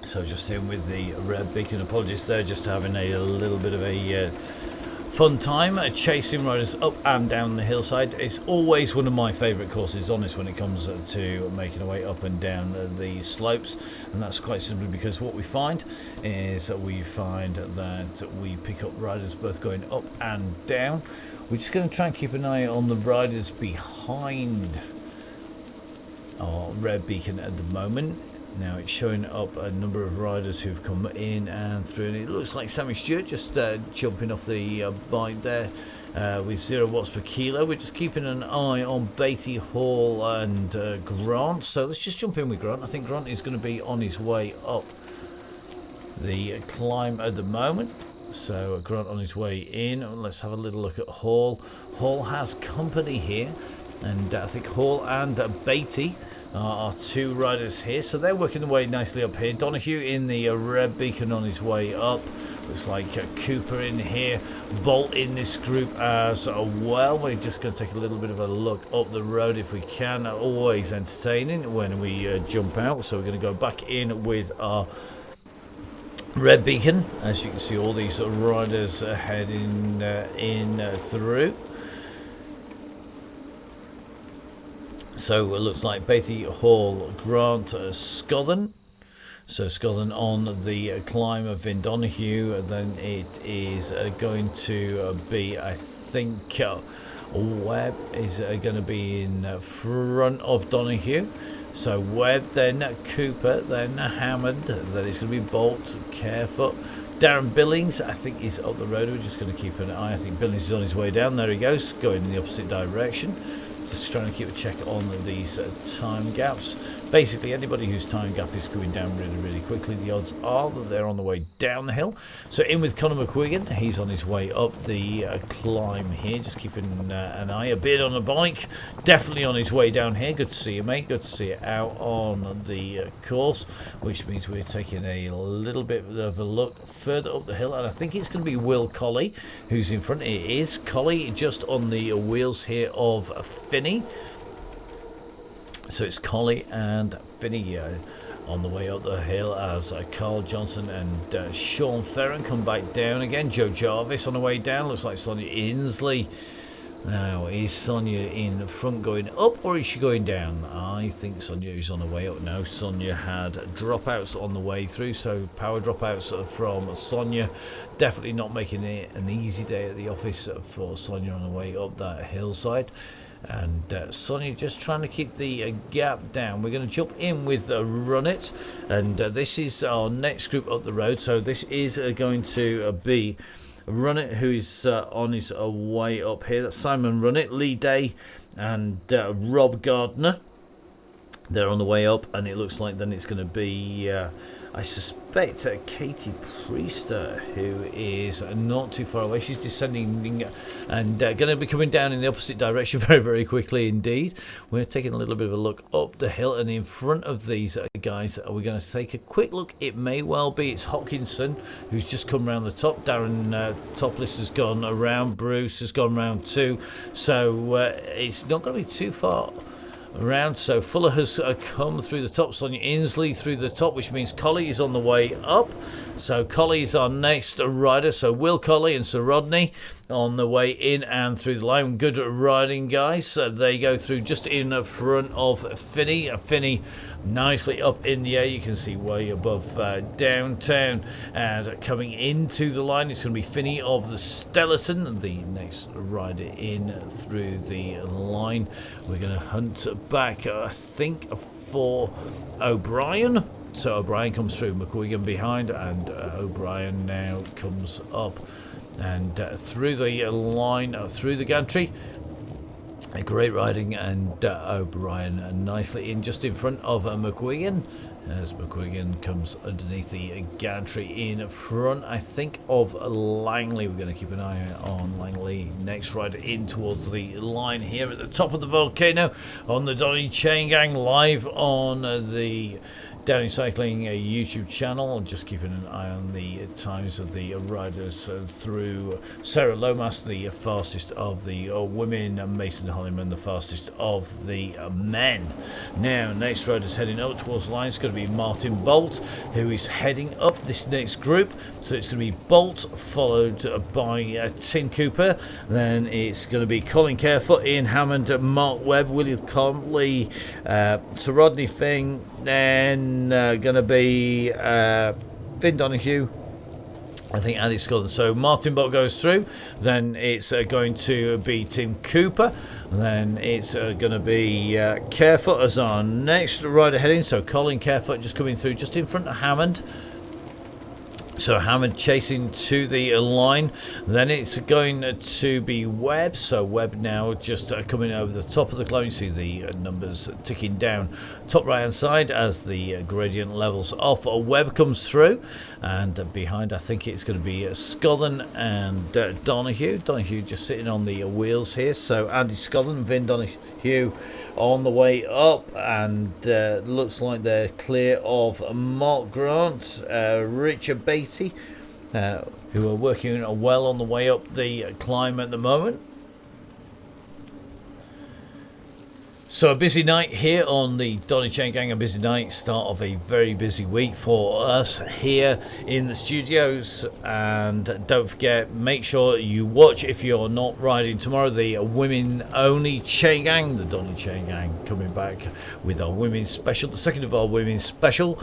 So just in with the red beacon. Apologies there, just having a little bit of a fun time chasing riders up and down the hillside. It's always one of my favourite courses on this when it comes to making our way up and down the slopes, and that's quite simply because what we find is that we pick up riders both going up and down. We're just going to try and keep an eye on the riders behind our red beacon at the moment. Now it's showing up a number of riders who've come in and through, and it looks like Sammy Stewart just jumping off the bike there with 0 watts per kilo. We're just keeping an eye on Beatty, Hall and Grant. So let's just jump in with Grant. I think Grant is going to be on his way up the climb at the moment. So Grant on his way in. Let's have a little look at Hall. Hall has company here, and I think Hall and Beatty are two riders here, so they're working their way nicely up here. Donnoghue in the red beacon on his way up. Looks like Cooper in here, Bolt in this group as well. We're just going to take a little bit of a look up the road if we can. Always entertaining when we jump out. So we're going to go back in with our red beacon. As you can see, all these riders heading in through. So it looks like Beatty, Hall, Grant, Scotland. So Scotland on the climb of Donnoghue. Then it is going to be, I think, Webb is going to be in front of Donnoghue. So Webb, then Cooper, then Hammond, then it's going to be Bolt, Carefoot. Darren Billings, I think, is up the road. We're just going to keep an eye. I think Billings is on his way down. There he goes, going in the opposite direction. Just trying to keep a check on these time gaps. Basically, anybody whose time gap is coming down really quickly, the odds are that they're on the way down the hill. So in with Conor McQuiggan. He's on his way up the climb here. Just keeping an eye. A bit on the bike. Definitely on his way down here. Good to see you, mate. Good to see you out on the course, which means we're taking a little bit of a look further up the hill. And I think it's going to be Will Colley who's in front. It is Colley just on the wheels here of Finney. So it's Colley and Finney on the way up the hill as Carl Johnson and Sean Ferron come back down again. Joe Jarvis on the way down. Looks like Sonia Inslee. Now, is Sonia in front going up or is she going down? I think Sonia is on the way up now. Sonia had dropouts on the way through, so power dropouts from Sonia. Definitely not making it an easy day at the office for Sonia on the way up that hillside. And Sonia just trying to keep the gap down. We're going to jump in with Run It, and this is our next group up the road. So this is going to be Run It, who is on his way up here. That's Simon Run It, Lee Day, and Rob Gardner. They're on the way up, and it looks like then it's going to be, I suspect, Katie Priester, who is not too far away. She's descending and going to be coming down in the opposite direction very quickly indeed. We're taking a little bit of a look up the hill, and in front of these guys, we're going to take a quick look. It may well be it's Hopkinson, who's just come around the top. Darren Topless has gone around. Bruce has gone round too. So it's not going to be too far around. So Fuller has come through the top, Sonia Inslee through the top, which means Colley is on the way up. So Colley is our next rider. So Will Colley and Sir Rodney on the way in and through the line. Good riding, guys. They go through just in front of Finney. Finney nicely up in the air. You can see way above downtown, and coming into the line it's going to be Finney of the Stellarton, the next rider in through the line. We're going to hunt back, I think, for O'Brien. So O'Brien comes through, McQuiggan behind, and O'Brien now comes up and through the line, through the gantry. A great riding, and O'Brien nicely in just in front of McQuiggan, as McQuiggan comes underneath the gantry in front, I think, of Langley. We're going to keep an eye on Langley. Next rider in towards the line here at the top of the Volcano on the Donny Chain Gang, live on the Downey Cycling YouTube channel. Just keeping an eye on the times of the riders through. Sarah Lomas, the fastest of the women, and Mason Holliman, the fastest of the men. Now, next rider's heading up towards the line. It's going to be Martin Bolt, who is heading up this next group. So it's going to be Bolt, followed by Tim Cooper. Then it's going to be Colin Carefoot, Ian Hammond, Mark Webb, William Conley, Sir Rodney Fing, then going to be Vin Donnoghue, I think, Andy Scotland. So Martin Bolt goes through, then it's going to be Tim Cooper, then it's going to be Carefoot as our next rider heading. So Colin Carefoot just coming through just in front of Hammond. So Hammond chasing to the line. Then it's going to be Webb. So Webb now just coming over the top of the climb. You see the numbers ticking down top right hand side as the gradient levels off. Webb comes through, and behind I think it's going to be Scotland and Donnoghue. Donnoghue just sitting on the wheels here. So Andy Scotland, Vin Donnoghue on the way up, and looks like they're clear of Mark Grant, Richard Beatty, who are working well on the way up the climb at the moment. So a busy night here on the DONNYCHAINGANG, a busy night, start of a very busy week for us here in the studios. And don't forget, make sure you watch, if you're not riding tomorrow, the women only chain gang, the DONNYCHAINGANG, coming back with our women's special, the second of our women's special.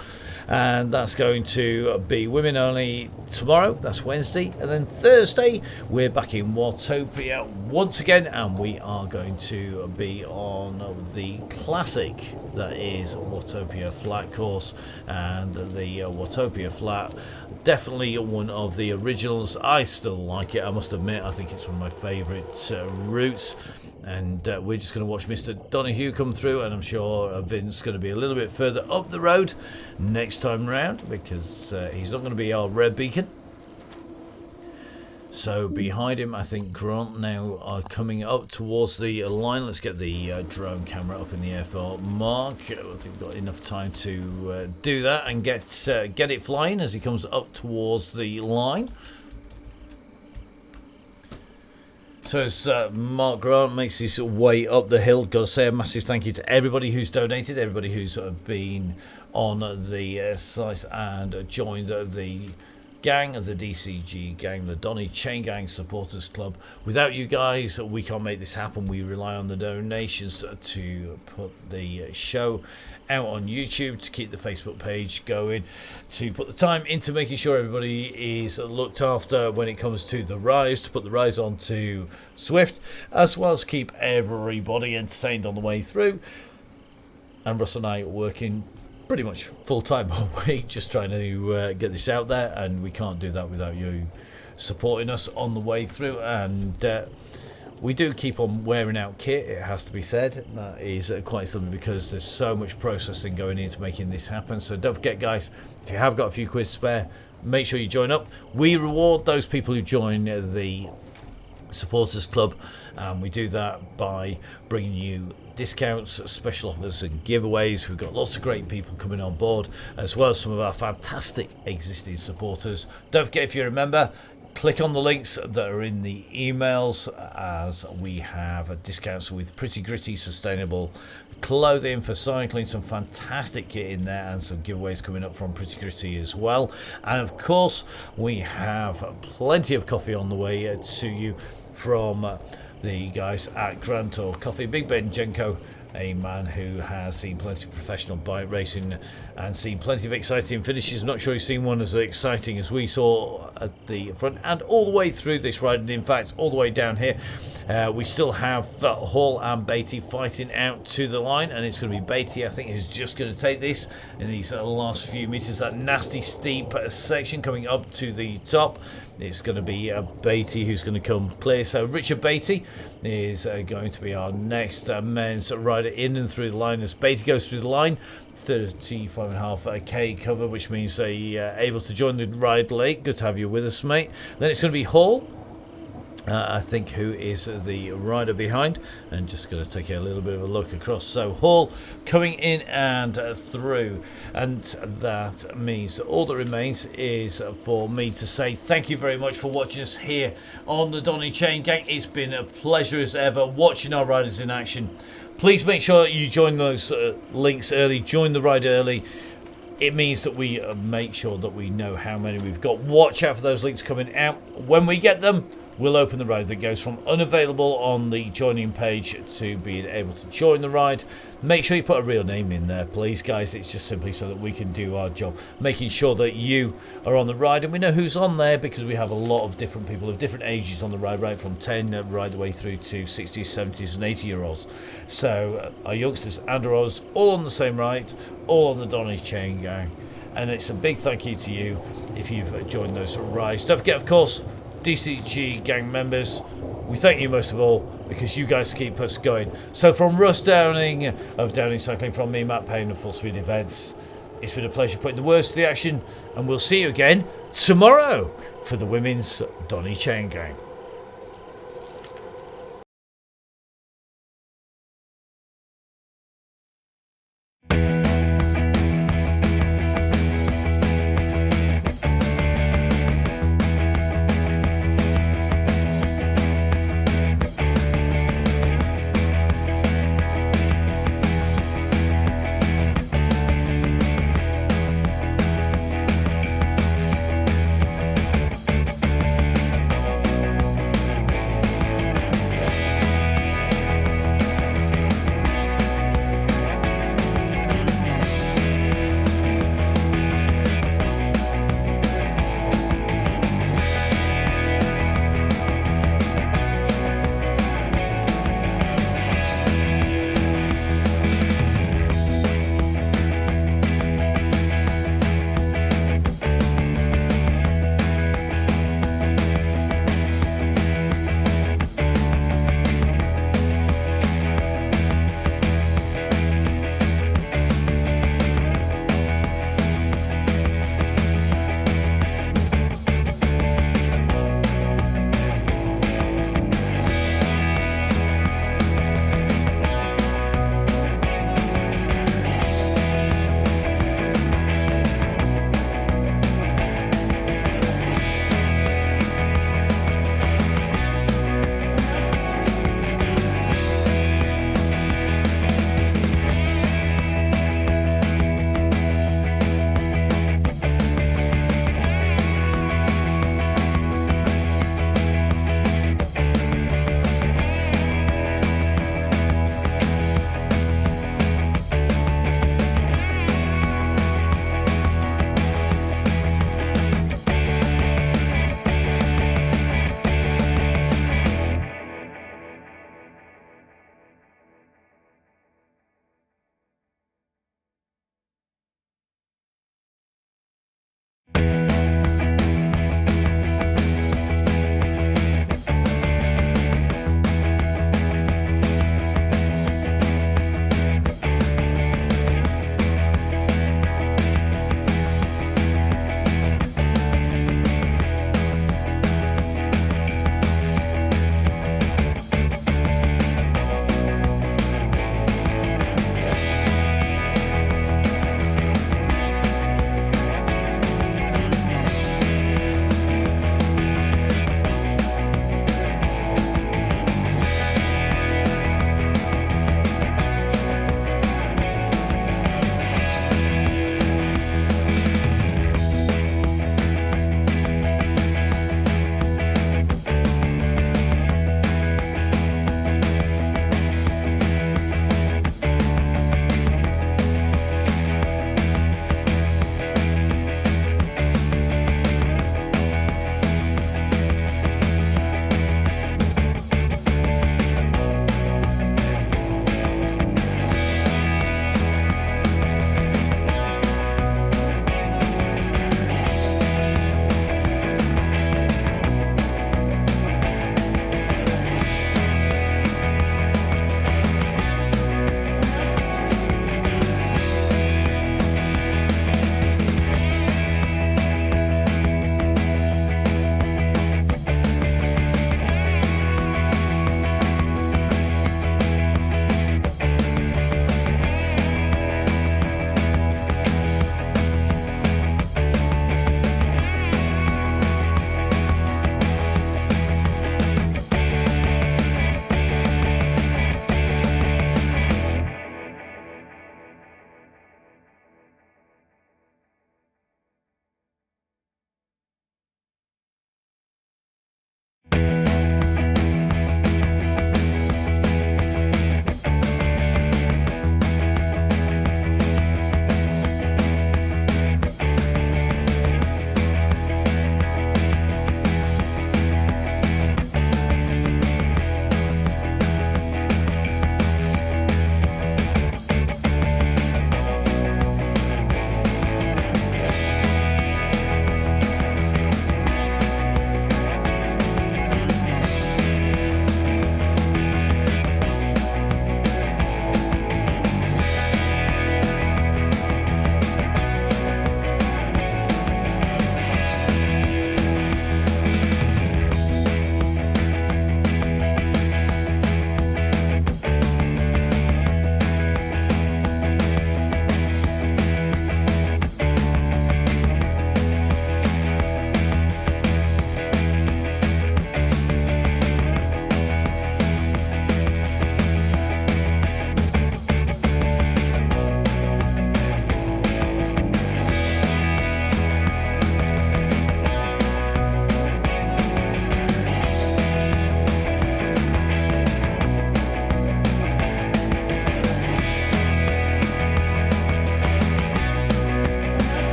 And that's going to be women only tomorrow, that's Wednesday, and then Thursday we're back in Watopia once again, and we are going to be on the classic that is Watopia Flat course. And the Watopia Flat, definitely one of the originals. I still like it, I must admit. I think it's one of my favourite routes. And we're just going to watch Mr. Donahue come through, and I'm sure Vince is going to be a little bit further up the road next time round, because he's not going to be our red beacon. So behind him, I think Grant now are coming up towards the line. Let's get the drone camera up in the air for Mark. I think we've got enough time to do that and get it flying as he comes up towards the line. So as Mark Grant makes his way up the hill, got to say a massive thank you to everybody who's donated, everybody who's been on the site and joined the gang, the DCG gang, the DONNYCHAINGANG Supporters Club. Without you guys, we can't make this happen. We rely on the donations to put the show out on YouTube, to keep the Facebook page going, to put the time into making sure everybody is looked after when it comes to the rides, to put the rides onto Swift, as well as keep everybody entertained on the way through. And Russ and I are working pretty much full-time all week just trying to get this out there, and we can't do that without you supporting us on the way through. And we do keep on wearing out kit, it has to be said. That is quite something, because there's so much processing going into making this happen. So don't forget, guys, if you have got a few quid spare, make sure you join up. We reward those people who join the Supporters Club, and we do that by bringing you discounts, special offers and giveaways. We've got lots of great people coming on board, as well as some of our fantastic existing supporters. Don't forget, if you're a member, click on the links that are in the emails, as we have discounts with Pretty Gritty sustainable clothing for cycling, some fantastic kit in there, and some giveaways coming up from Pretty Gritty as well. And of course, we have plenty of coffee on the way to you from the guys at Grand Tour Coffee. Big Ben Jenko, a man who has seen plenty of professional bike racing and seen plenty of exciting finishes. Not sure he's seen one as exciting as we saw at the front and all the way through this ride, and in fact all the way down here. We still have Hall and Beatty fighting out to the line, and it's going to be Beatty, I think, who's just going to take this in these last few metres, that nasty steep section coming up to the top. It's going to be Beatty who's going to come clear. So Richard Beatty is going to be our next men's rider in and through the line. As Beatty goes through the line, 35.5k cover, which means they able to join the ride late. Good to have you with us, mate. Then it's going to be Hall, I think, who is the rider behind, and just going to take a little bit of a look across. So Hall coming in and through, and that means that all that remains is for me to say thank you very much for watching us here on the DONNYCHAINGANG. It's been a pleasure as ever watching our riders in action. Please make sure you join those links early, join the ride early. It means that we make sure that we know how many we've got. Watch out for those links coming out. When we get them, we'll open the ride that goes from unavailable on the joining page to being able to join the ride. Make sure you put a real name in there, please, guys. It's just simply so that we can do our job, making sure that you are on the ride, and we know who's on there, because we have a lot of different people of different ages on the ride, right from 10 right the way through to 60s, 70s and 80-year-olds. So our youngsters and our others all on the same ride, all on the DONNYCHAINGANG. And it's a big thank you to you if you've joined those rides. Don't forget, of course, DCG gang members, we thank you most of all, because you guys keep us going. So from Russ Downing of Downing Cycling, from me, Matt Payne of Full Speed Events, it's been a pleasure putting the words to the action, and we'll see you again tomorrow for the women's DONNYCHAINGANG.